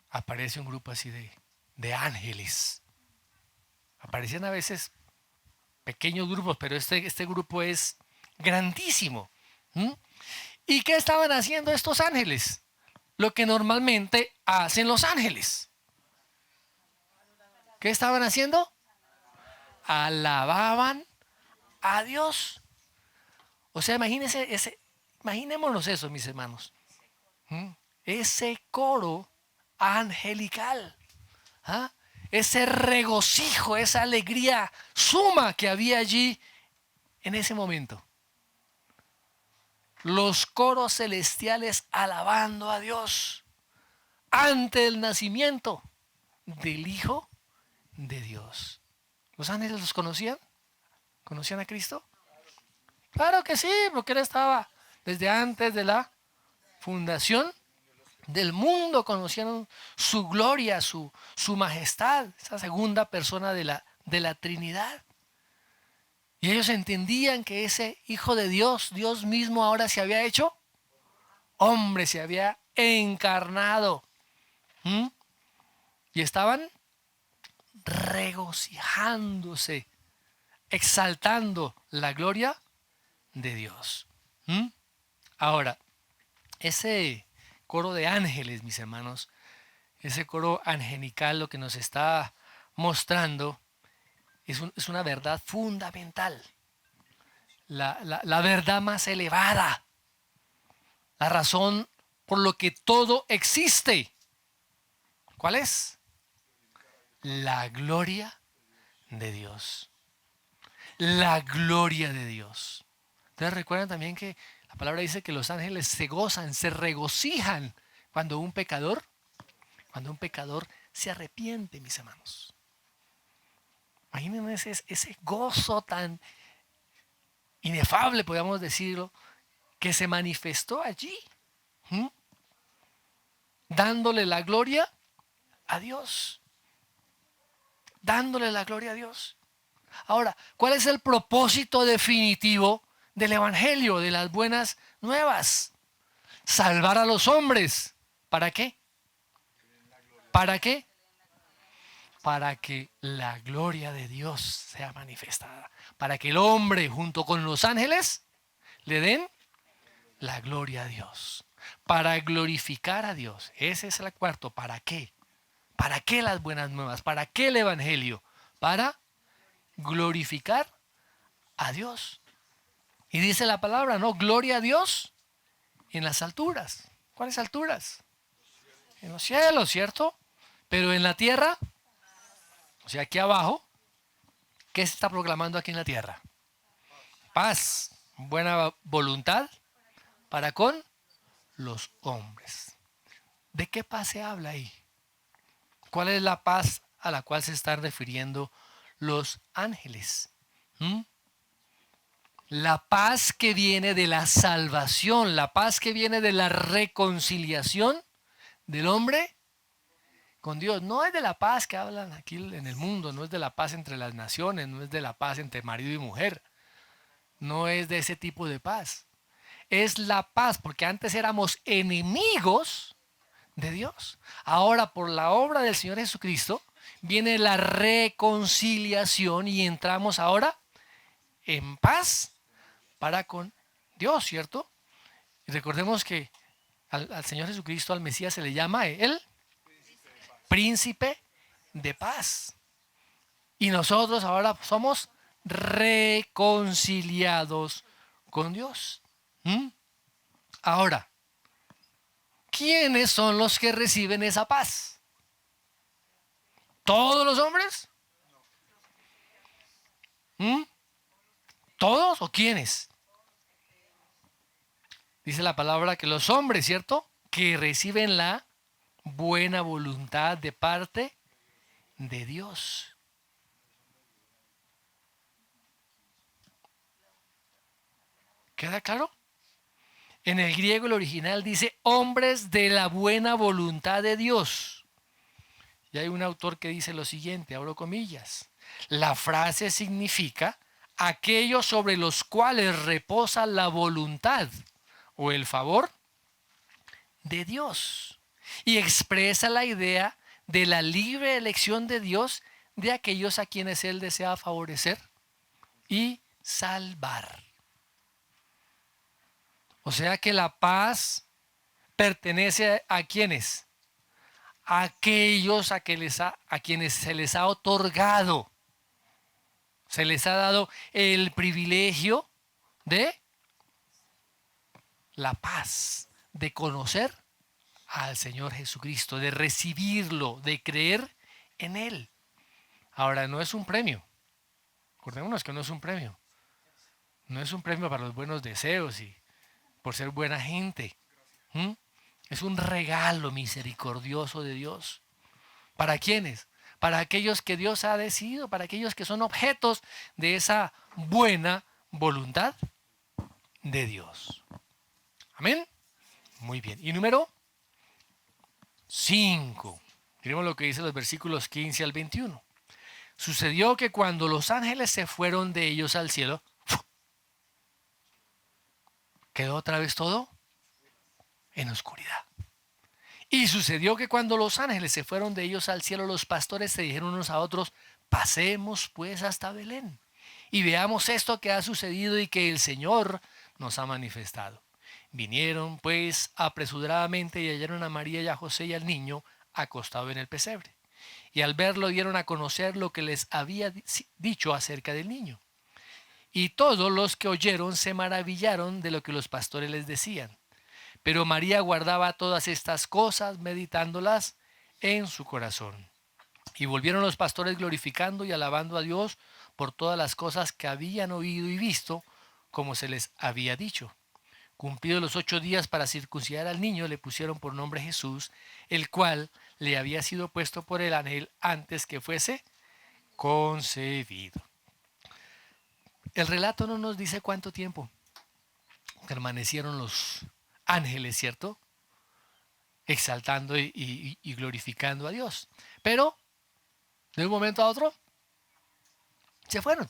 aparece un grupo así de ángeles. Aparecían a veces pequeños grupos, pero este grupo es grandísimo. ¿Y qué estaban haciendo estos ángeles? Lo que normalmente hacen los ángeles. ¿Qué estaban haciendo? Alababan a Dios. O sea, imaginémonos eso, mis hermanos. Ese coro angelical. ¿Ah? Ese regocijo, esa alegría suma que había allí en ese momento. Los coros celestiales alabando a Dios ante el nacimiento del Hijo de Dios. ¿Los ángeles los conocían? ¿Conocían a Cristo? Claro que sí, porque Él estaba desde antes de la fundación del mundo, conocieron su gloria, su majestad, esa segunda persona de la Trinidad. Y ellos entendían que ese Hijo de Dios, Dios mismo ahora se había hecho hombre, se había encarnado. Y estaban regocijándose, exaltando la gloria de Dios. Ahora, ese coro de ángeles, mis hermanos, ese coro angelical, lo que nos está mostrando es una verdad fundamental, la verdad más elevada, la razón por lo que todo existe. ¿Cuál es? La gloria de Dios. La gloria de Dios. Ustedes recuerdan también que la palabra dice que los ángeles se gozan, se regocijan cuando un pecador se arrepiente, mis hermanos. Imagínense ese gozo tan inefable, podríamos decirlo, que se manifestó allí, dándole la gloria a Dios. Dándole la gloria a Dios. Ahora, ¿cuál es el propósito definitivo del Evangelio, de las buenas nuevas? Salvar a los hombres. ¿Para qué? ¿Para qué? para que la gloria de Dios sea manifestada. Para que el hombre junto con los ángeles le den la gloria a Dios. Para glorificar a Dios. Ese es el cuarto. ¿Para qué? ¿Para qué las buenas nuevas? ¿Para qué el evangelio? Para glorificar a Dios. Y dice la palabra, ¿no? Gloria a Dios en las alturas. ¿Cuáles alturas? En los cielos, ¿cierto? Pero en la tierra, o sea, aquí abajo, ¿qué se está proclamando aquí en la tierra? Paz, buena voluntad para con los hombres. ¿De qué paz se habla ahí? ¿Cuál es la paz a la cual se están refiriendo los ángeles? La paz que viene de la salvación, la paz que viene de la reconciliación del hombre con Dios. No es de la paz que hablan aquí en el mundo, no es de la paz entre las naciones, no es de la paz entre marido y mujer, no es de ese tipo de paz. Es la paz, porque antes éramos enemigos de Dios. Ahora, por la obra del Señor Jesucristo, viene la reconciliación y entramos ahora en paz para con Dios, ¿cierto? Y recordemos que al Señor Jesucristo, al Mesías, se le llama el príncipe de paz. Y nosotros ahora somos reconciliados con Dios. Ahora, ¿quiénes son los que reciben esa paz? ¿Todos los hombres? ¿Todos o quiénes? Dice la palabra que los hombres, ¿cierto? Que reciben la buena voluntad de parte de Dios. ¿Queda claro? En el griego el original dice hombres de la buena voluntad de Dios. Y hay un autor que dice lo siguiente, abro comillas. La frase significa aquellos sobre los cuales reposa la voluntad o el favor de Dios. Y expresa la idea de la libre elección de Dios de aquellos a quienes Él desea favorecer y salvar. O sea que la paz pertenece a quienes, a aquellos a quienes se les ha otorgado, se les ha dado el privilegio de la paz, de conocer al Señor Jesucristo, de recibirlo, de creer en Él. Ahora, no es un premio. Acordémonos que no es un premio. No es un premio para los buenos deseos y por ser buena gente. Es un regalo misericordioso de Dios. ¿Para quiénes? Para aquellos que Dios ha decidido, para aquellos que son objetos de esa buena voluntad de Dios. Amén. Muy bien. Y número 5. Miremos lo que dice los versículos 15 al 21. Sucedió que cuando los ángeles se fueron de ellos al cielo, quedó otra vez todo en oscuridad. Y sucedió que cuando los ángeles se fueron de ellos al cielo, los pastores se dijeron unos a otros, pasemos pues hasta Belén y veamos esto que ha sucedido y que el Señor nos ha manifestado. Vinieron pues apresuradamente y hallaron a María y a José y al niño acostado en el pesebre. Y al verlo dieron a conocer lo que les había dicho acerca del niño. Y todos los que oyeron se maravillaron de lo que los pastores les decían. Pero María guardaba todas estas cosas, meditándolas en su corazón. Y volvieron los pastores glorificando y alabando a Dios por todas las cosas que habían oído y visto, como se les había dicho. Cumplidos los 8 días para circuncidar al niño, le pusieron por nombre Jesús, el cual le había sido puesto por el ángel antes que fuese concebido. El relato no nos dice cuánto tiempo permanecieron los ángeles, ¿cierto? Exaltando y glorificando a Dios. Pero, de un momento a otro, se fueron.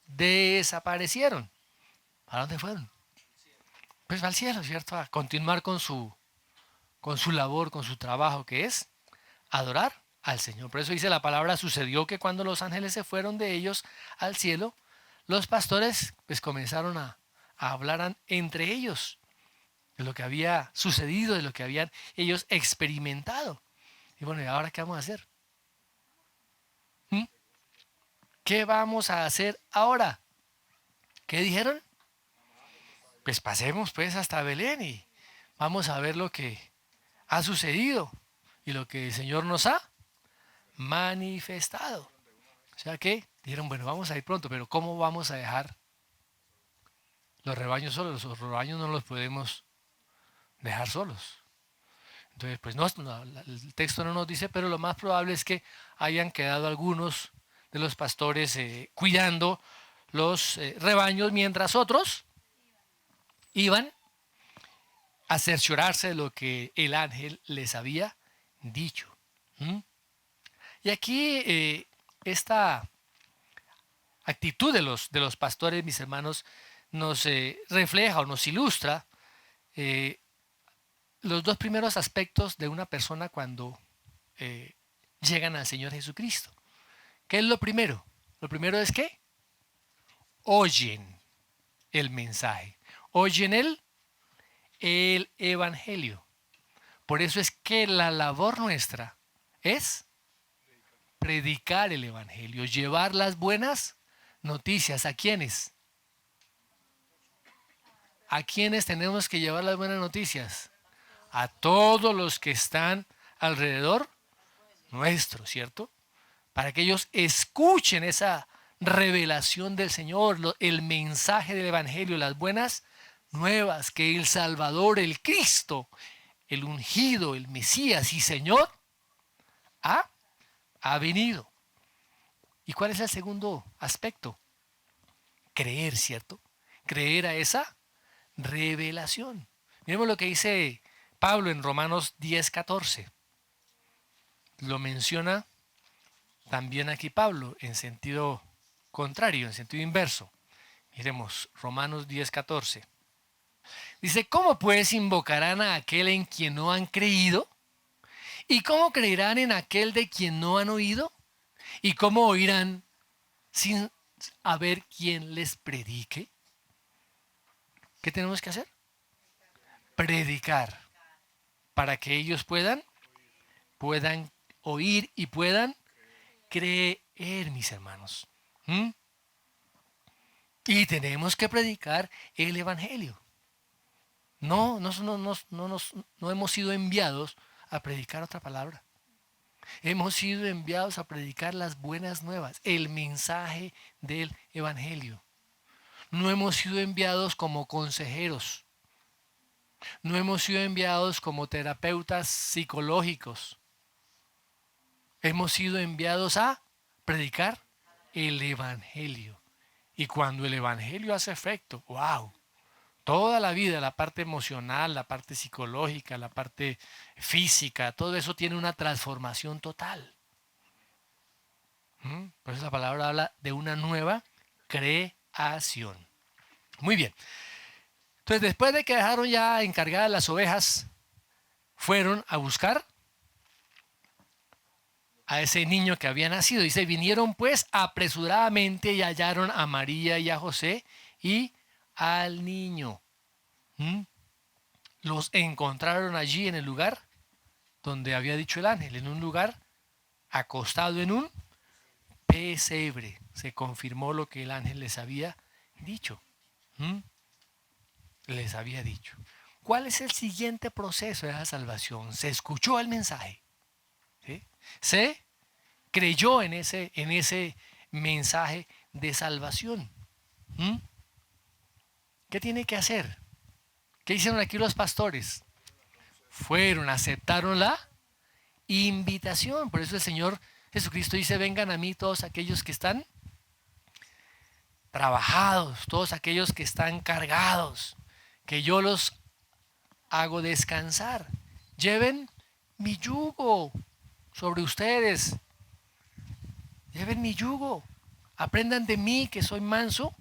Desaparecieron. ¿A dónde fueron? Pues al cielo, ¿cierto? A continuar con su labor, con su trabajo, que es adorar al Señor. Por eso dice la palabra, sucedió que cuando los ángeles se fueron de ellos al cielo, los pastores pues comenzaron a hablar entre ellos de lo que había sucedido, de lo que habían ellos experimentado. Y bueno, ¿y ahora qué vamos a hacer? ¿Mm? ¿Qué vamos a hacer ahora? ¿Qué dijeron? Pues pasemos pues hasta Belén y vamos a ver lo que ha sucedido y lo que el Señor nos ha manifestado. O sea que dijeron, bueno, vamos a ir pronto, pero ¿cómo vamos a dejar los rebaños solos? Los rebaños no los podemos dejar solos. Entonces, pues el texto no nos dice, pero lo más probable es que hayan quedado algunos de los pastores cuidando los rebaños mientras otros iban a cerciorarse de lo que el ángel les había dicho. ¿Mm? Y aquí esta actitud de los pastores, mis hermanos, nos refleja o nos ilustra los dos primeros aspectos de una persona cuando llegan al Señor Jesucristo. ¿Qué es lo primero? Lo primero es que oyen el mensaje, oyen el evangelio. Por eso es que la labor nuestra es predicar el evangelio, llevar las buenas noticias. ¿A quiénes? ¿A quiénes tenemos que llevar las buenas noticias? A todos los que están alrededor nuestro, ¿cierto? Para que ellos escuchen esa revelación del Señor, el mensaje del evangelio, las buenas nuevas, que el Salvador, el Cristo, el ungido, el Mesías y Señor ha venido. ¿Y cuál es el segundo aspecto? Creer, ¿cierto? Creer a esa revelación. Miremos lo que dice Pablo en Romanos 10:14. Lo menciona también aquí Pablo en sentido contrario, en sentido inverso. Miremos Romanos 10:14. Dice, ¿cómo pues invocarán a aquel en quien no han creído? ¿Y cómo creerán en aquel de quien no han oído? ¿Y cómo oirán sin haber quien les predique? ¿Qué tenemos que hacer? Predicar. Para que ellos puedan oír y puedan creer, mis hermanos. ¿Mm? Y tenemos que predicar el evangelio. No hemos sido enviados a predicar otra palabra. Hemos sido enviados a predicar las buenas nuevas, el mensaje del evangelio. No hemos sido enviados como consejeros. No hemos sido enviados como terapeutas psicológicos. Hemos sido enviados a predicar el evangelio. Y cuando el evangelio hace efecto, wow, toda la vida, la parte emocional, la parte psicológica, la parte física, todo eso tiene una transformación total. Por eso la palabra habla de una nueva creación. Muy bien. Entonces, después de que dejaron ya encargadas las ovejas, fueron a buscar a ese niño que había nacido. Dice, vinieron pues apresuradamente y hallaron a María y a José y al niño. Los encontraron allí en el lugar donde había dicho el ángel, en un lugar acostado en un pesebre. Se confirmó lo que el ángel les había dicho. Les había dicho. ¿Cuál es el siguiente proceso de la salvación? Se escuchó el mensaje. ¿Sí? Se creyó en ese mensaje de salvación. ¿Qué tiene que hacer? ¿Qué hicieron aquí los pastores? Fueron, aceptaron la invitación. Por eso el Señor Jesucristo dice, vengan a mí todos aquellos que están trabajados, todos aquellos que están cargados, que yo los hago descansar. Lleven mi yugo sobre ustedes. Lleven mi yugo. Aprendan de mí, que soy manso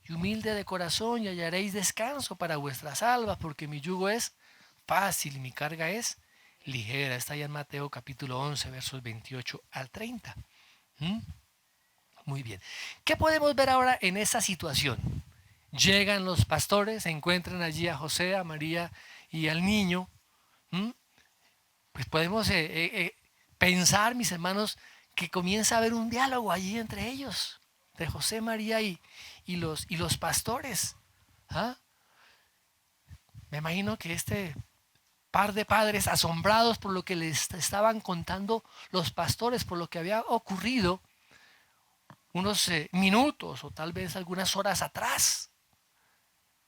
y humilde de corazón, y hallaréis descanso para vuestras almas, porque mi yugo es fácil y mi carga es ligera. Está allá en Mateo capítulo 11, versos 28 al 30. ¿Mm? Muy bien. ¿Qué podemos ver ahora en esa situación? Llegan los pastores, encuentran allí a José, a María y al niño. ¿Mm? Pues podemos pensar, mis hermanos, que comienza a haber un diálogo allí entre ellos, entre José, María y los pastores. ¿Ah? Me imagino que este par de padres, asombrados por lo que les estaban contando los pastores, por lo que había ocurrido unos minutos o tal vez algunas horas atrás,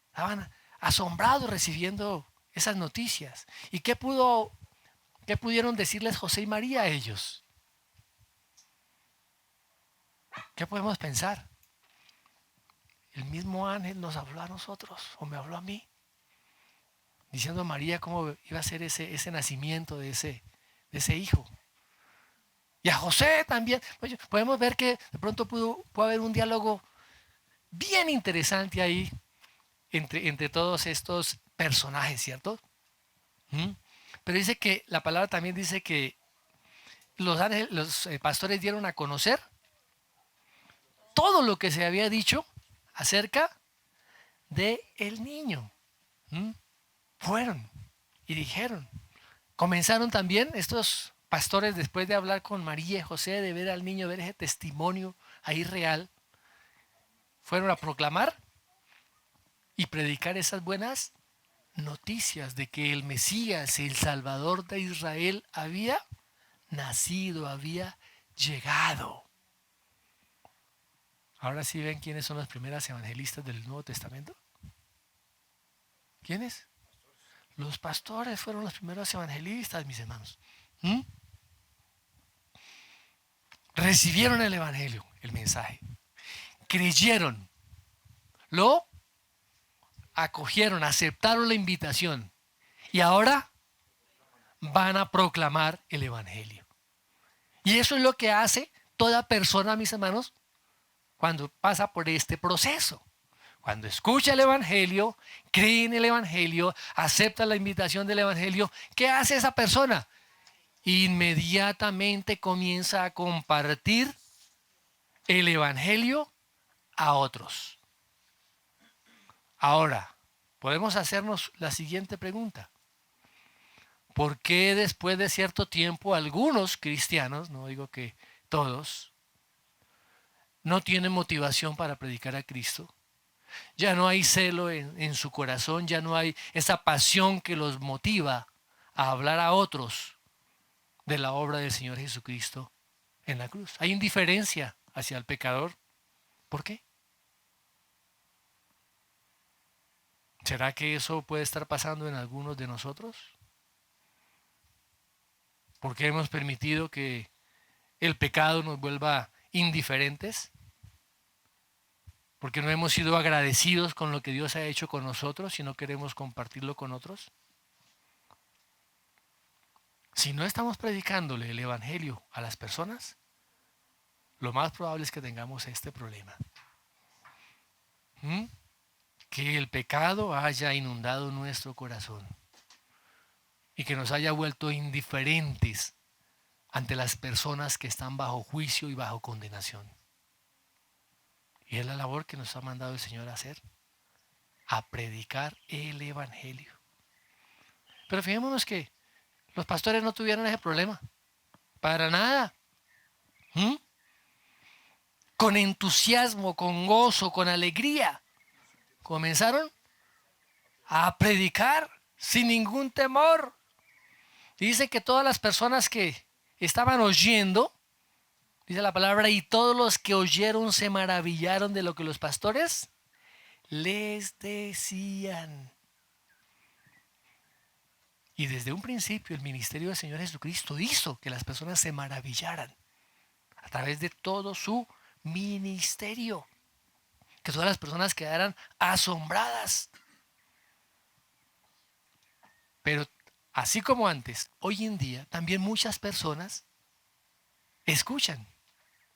estaban asombrados recibiendo esas noticias. ¿Y qué pudieron decirles José y María a ellos? ¿Qué podemos pensar? El mismo ángel nos habló a nosotros, o me habló a mí, diciendo a María cómo iba a ser ese nacimiento de ese hijo. Y a José también. Oye, podemos ver que de pronto pudo haber un diálogo bien interesante ahí entre todos estos personajes, ¿cierto? ¿Mm? Pero dice que la palabra también dice que los pastores dieron a conocer todo lo que se había dicho acerca de el niño. ¿Mm? Fueron y dijeron. Comenzaron también estos pastores, después de hablar con María y José, de ver al niño, ver ese testimonio ahí real, fueron a proclamar y predicar esas buenas noticias de que el Mesías, el Salvador de Israel, había nacido, había llegado. Ahora sí ven quiénes son las primeras evangelistas del Nuevo Testamento. ¿Quiénes? Los pastores fueron los primeros evangelistas, mis hermanos. ¿Mm? Recibieron el evangelio, el mensaje. Creyeron, lo acogieron, aceptaron la invitación y ahora van a proclamar el evangelio. Y eso es lo que hace toda persona, mis hermanos, cuando pasa por este proceso. Cuando escucha el evangelio, cree en el evangelio, acepta la invitación del evangelio, ¿qué hace esa persona? Inmediatamente comienza a compartir el evangelio a otros. Ahora, podemos hacernos la siguiente pregunta. ¿Por qué después de cierto tiempo algunos cristianos, no digo que todos, no tienen motivación para predicar a Cristo? Ya no hay celo en su corazón, ya no hay esa pasión que los motiva a hablar a otros de la obra del Señor Jesucristo en la cruz. Hay indiferencia hacia el pecador. ¿Por qué? ¿Será que eso puede estar pasando en algunos de nosotros? ¿Por qué hemos permitido que el pecado nos vuelva indiferentes? ¿Porque no hemos sido agradecidos con lo que Dios ha hecho con nosotros y no queremos compartirlo con otros? Si no estamos predicándole el Evangelio a las personas, lo más probable es que tengamos este problema. ¿Mm? Que el pecado haya inundado nuestro corazón y que nos haya vuelto indiferentes ante las personas que están bajo juicio y bajo condenación. Y es la labor que nos ha mandado el Señor a hacer, a predicar el Evangelio. Pero fijémonos que los pastores no tuvieron ese problema, para nada. ¿Mm? Con entusiasmo, con gozo, con alegría, comenzaron a predicar sin ningún temor. Dice que todas las personas que estaban oyendo, dice la palabra, y todos los que oyeron se maravillaron de lo que los pastores les decían. Y desde un principio el ministerio del Señor Jesucristo hizo que las personas se maravillaran a través de todo su ministerio. Que todas las personas quedaran asombradas. Pero así como antes, hoy en día también muchas personas escuchan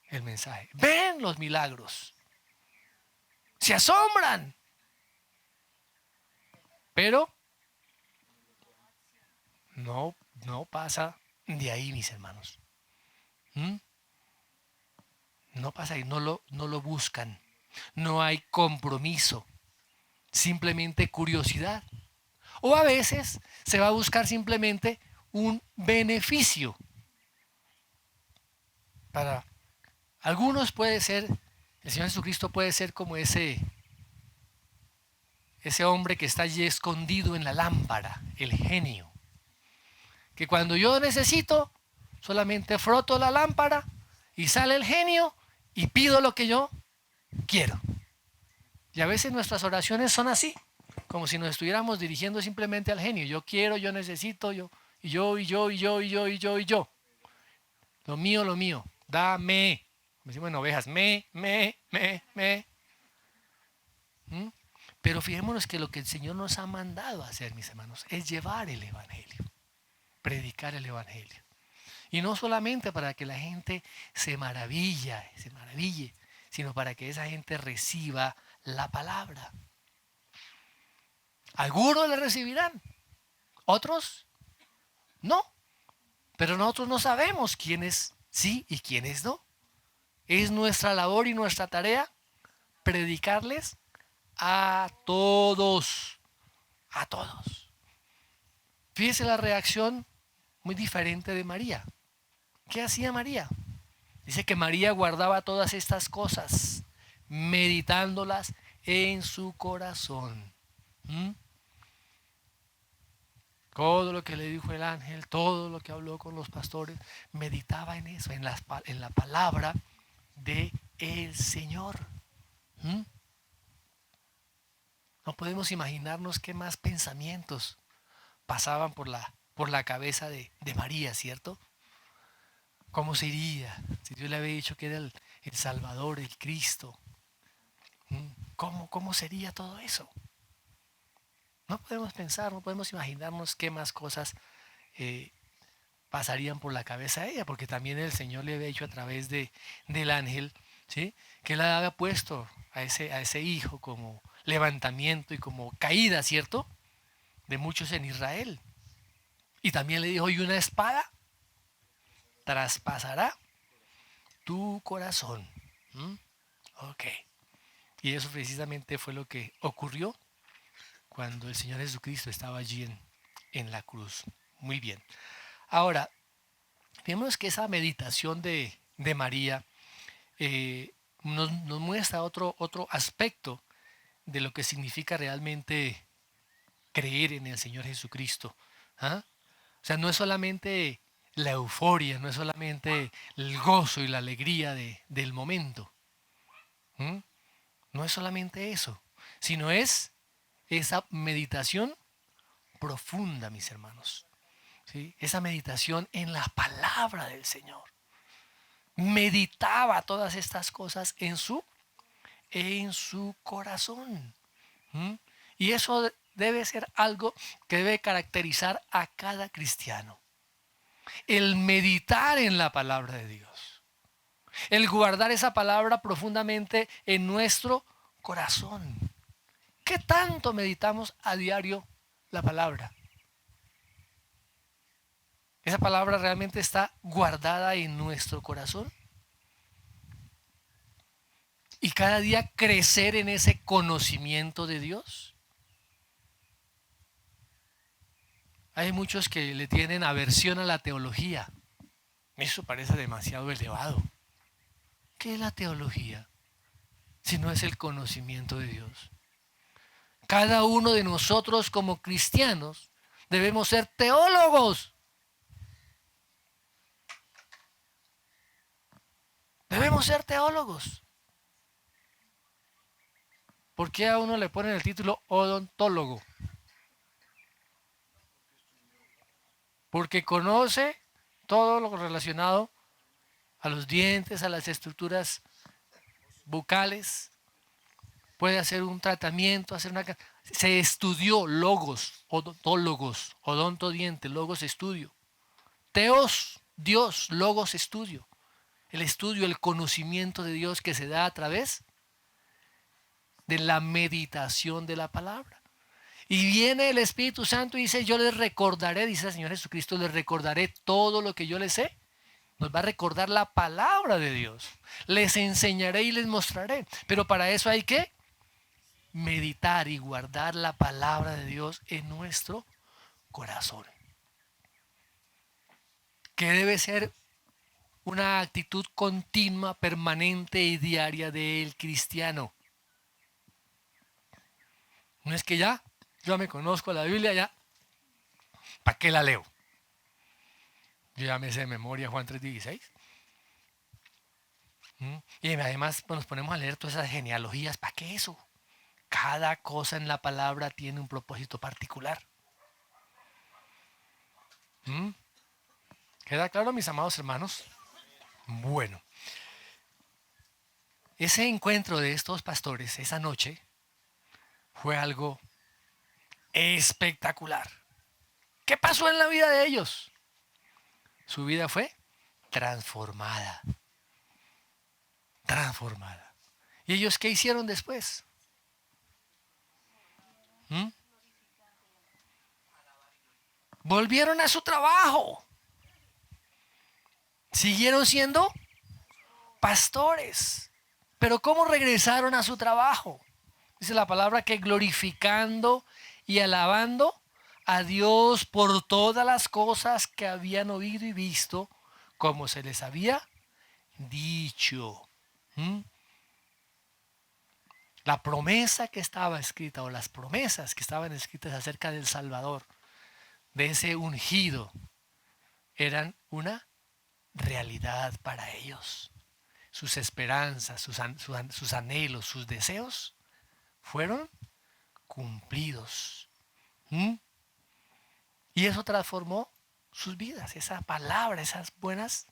el mensaje, ven los milagros, se asombran, pero no no pasa de ahí, mis hermanos. ¿Mm? No pasa ahí, no lo buscan. No hay compromiso, simplemente curiosidad. O a veces se va a buscar simplemente un beneficio. Para algunos puede ser, el Señor Jesucristo puede ser como ese hombre que está allí escondido en la lámpara, el genio. Que cuando yo necesito, solamente froto la lámpara y sale el genio y pido lo que yo quiero. Y a veces nuestras oraciones son así, como si nos estuviéramos dirigiendo simplemente al genio. Yo quiero, yo necesito, yo, y yo, y yo, y yo, y yo, y yo, y yo. Lo mío, dame. Como decimos en ovejas, me. ¿Mm? Pero fijémonos que lo que el Señor nos ha mandado a hacer, mis hermanos, es llevar el Evangelio, predicar el Evangelio. Y no solamente para que la gente se maraville, sino para que esa gente reciba la palabra. Algunos le recibirán, otros no. Pero nosotros no sabemos quiénes sí y quiénes no. Es nuestra labor y nuestra tarea predicarles a todos. A todos. Fíjese la reacción muy diferente de María. ¿Qué hacía María? Dice que María guardaba todas estas cosas, meditándolas en su corazón. ¿Mm? Todo lo que le dijo el ángel, todo lo que habló con los pastores, meditaba en eso, en la palabra de el Señor. ¿Mm? No podemos imaginarnos qué más pensamientos pasaban por la cabeza de María, ¿cierto? ¿Cómo sería si Dios le había dicho que era el Salvador, el Cristo? ¿Mm? ¿Cómo sería todo eso? No podemos pensar, no podemos imaginarnos qué más cosas eh, pasarían por la cabeza de ella, porque también el Señor le había dicho a través del ángel, ¿sí?, que él había puesto a ese hijo como levantamiento y como caída, ¿cierto?, de muchos en Israel. Y también le dijo, y una espada traspasará tu corazón. ¿Mm? Ok. Y eso precisamente fue lo que ocurrió cuando el Señor Jesucristo estaba allí en la cruz. Muy bien. Ahora, vemos que esa meditación de María nos muestra otro aspecto de lo que significa realmente creer en el Señor Jesucristo. ¿Ah? O sea, no es solamente la euforia, no es solamente el gozo y la alegría del momento. ¿Mm? No es solamente eso, sino es esa meditación profunda, mis hermanos. ¿Sí? Esa meditación en la palabra del Señor. Meditaba todas estas cosas en su corazón. ¿Mm? Y eso debe ser algo que debe caracterizar a cada cristiano. El meditar en la palabra de Dios. El guardar esa palabra profundamente en nuestro corazón. ¿Qué tanto meditamos a diario la palabra? ¿Esa palabra realmente está guardada en nuestro corazón? Y cada día crecer en ese conocimiento de Dios. Hay muchos que le tienen aversión a la teología. Eso parece demasiado elevado. ¿Qué es la teología? Si no es el conocimiento de Dios. Cada uno de nosotros como cristianos debemos ser teólogos. Debemos ser teólogos. ¿Por qué a uno le ponen el título odontólogo? Porque conoce todo lo relacionado a los dientes, a las estructuras bucales. Puede hacer un tratamiento, se estudió logos, odontólogos, odontodiente, logos estudio. Teos, Dios, logos estudio. El estudio, el conocimiento de Dios que se da a través de la meditación de la palabra. Y viene el Espíritu Santo y dice, yo les recordaré, dice el Señor Jesucristo, les recordaré todo lo que yo les sé. Nos va a recordar la palabra de Dios. Les enseñaré y les mostraré. Pero para eso hay que meditar y guardar la palabra de Dios en nuestro corazón. Que debe ser una actitud continua, permanente y diaria del cristiano. No es que ya, yo me conozco la Biblia, ya, ¿para qué la leo? Yo ya me sé de memoria Juan 3:16. Y además nos ponemos a leer todas esas genealogías. ¿Para qué eso? Cada cosa en la palabra tiene un propósito particular. ¿Queda claro, mis amados hermanos? Bueno, ese encuentro de estos pastores esa noche fue algo espectacular. ¿Qué pasó en la vida de ellos? Su vida fue transformada. Transformada. ¿Y ellos qué hicieron después? Volvieron a su trabajo. Siguieron siendo pastores. Pero ¿cómo regresaron a su trabajo? Dice la palabra que glorificando y alabando a Dios por todas las cosas que habían oído y visto, como se les había dicho. La promesa que estaba escrita, o las promesas que estaban escritas acerca del Salvador, de ese ungido, eran una realidad para ellos. Sus esperanzas, sus anhelos, sus deseos fueron cumplidos. Y eso transformó sus vidas, esa palabra, esas buenas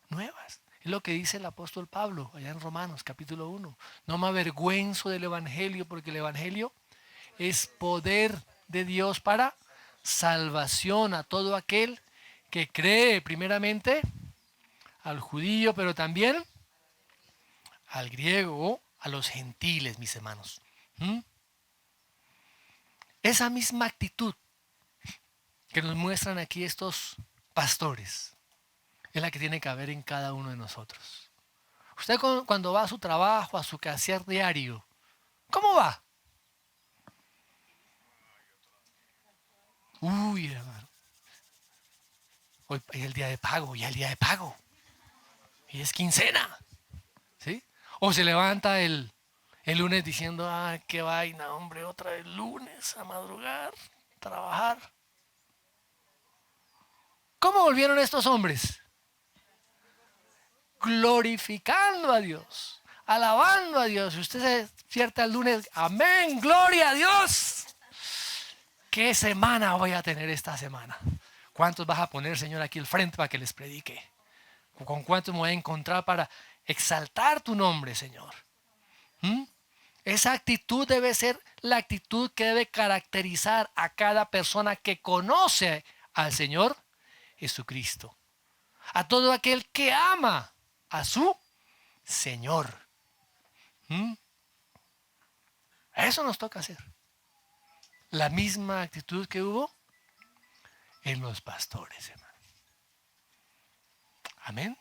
nuevas. Es lo que dice el apóstol Pablo allá en Romanos capítulo 1. No me avergüenzo del Evangelio, porque el Evangelio es poder de Dios para salvación a todo aquel que cree, primeramente al judío, pero también al griego o a los gentiles, mis hermanos. Esa misma actitud que nos muestran aquí estos pastores es la que tiene que haber en cada uno de nosotros. Usted cuando va a su trabajo, a su quehacer diario, ¿cómo va? Uy, hermano. Hoy es el día de pago, ya el día de pago. Y es quincena. ¿Sí? O se levanta el lunes diciendo, qué vaina, hombre, otra vez lunes a madrugar, trabajar. ¿Cómo volvieron estos hombres? Glorificando a Dios, alabando a Dios. Usted se despierta el lunes, amén, gloria a Dios. ¿Qué semana voy a tener esta semana? ¿Cuántos vas a poner, Señor, aquí al frente para que les predique? ¿Con cuántos me voy a encontrar para exaltar tu nombre, Señor? Esa actitud debe ser la actitud que debe caracterizar a cada persona que conoce al Señor Jesucristo. A todo aquel que ama a su Señor. Eso nos toca hacer. La misma actitud que hubo en los pastores, hermano. Amén.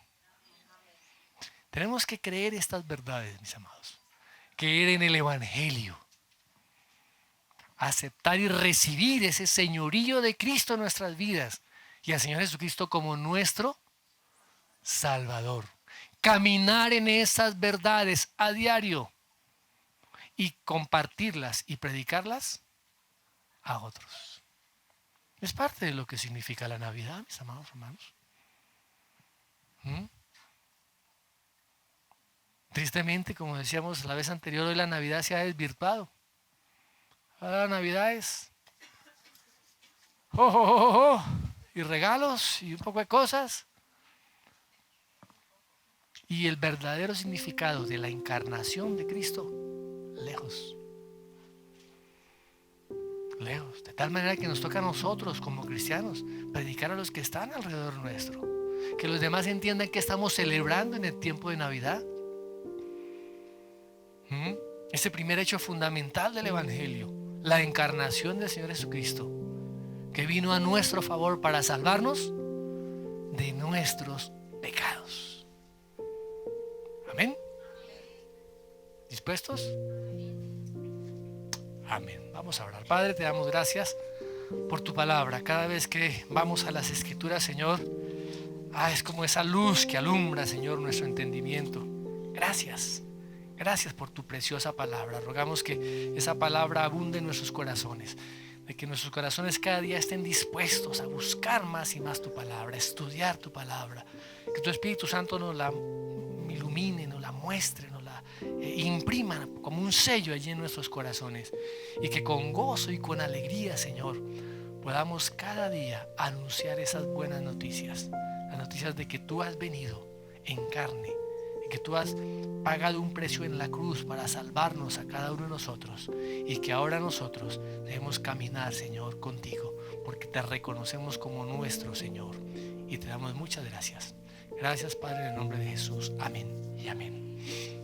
Tenemos que creer estas verdades, mis amados. Creer en el Evangelio. Aceptar y recibir ese señorío de Cristo en nuestras vidas. Y al Señor Jesucristo como nuestro Salvador. Caminar en esas verdades a diario. Y compartirlas y predicarlas a otros. Es parte de lo que significa la Navidad, mis amados hermanos. Tristemente, como decíamos la vez anterior, hoy la Navidad se ha desvirtuado. Ahora la Navidad es y regalos y un poco de cosas. Y el verdadero significado de la encarnación de Cristo, lejos. Lejos. De tal manera que nos toca a nosotros como cristianos predicar a los que están alrededor nuestro. Que los demás entiendan que estamos celebrando en el tiempo de Navidad. Ese primer hecho fundamental del Evangelio. la encarnación del Señor Jesucristo, que vino a nuestro favor para salvarnos de nuestros pecados. Amén. ¿Dispuestos? Amén. Vamos a orar. Padre, te damos gracias por tu palabra. Cada vez que vamos a las Escrituras, Señor, es como esa luz que alumbra, Señor, nuestro entendimiento. Gracias. Gracias por tu preciosa palabra. Rogamos que esa palabra abunde en nuestros corazones, de que nuestros corazones cada día estén dispuestos a buscar más y más tu palabra, a estudiar tu palabra. Que tu Espíritu Santo nos la ilumine, nos la muestre, nos la imprima como un sello allí en nuestros corazones, y que con gozo y con alegría, Señor, podamos cada día anunciar esas buenas noticias, las noticias de que tú has venido en carne, que tú has pagado un precio en la cruz para salvarnos a cada uno de nosotros, y que ahora nosotros debemos caminar, Señor, contigo, porque te reconocemos como nuestro Señor y te damos muchas gracias. Gracias, Padre, en el nombre de Jesús. Amén y amén.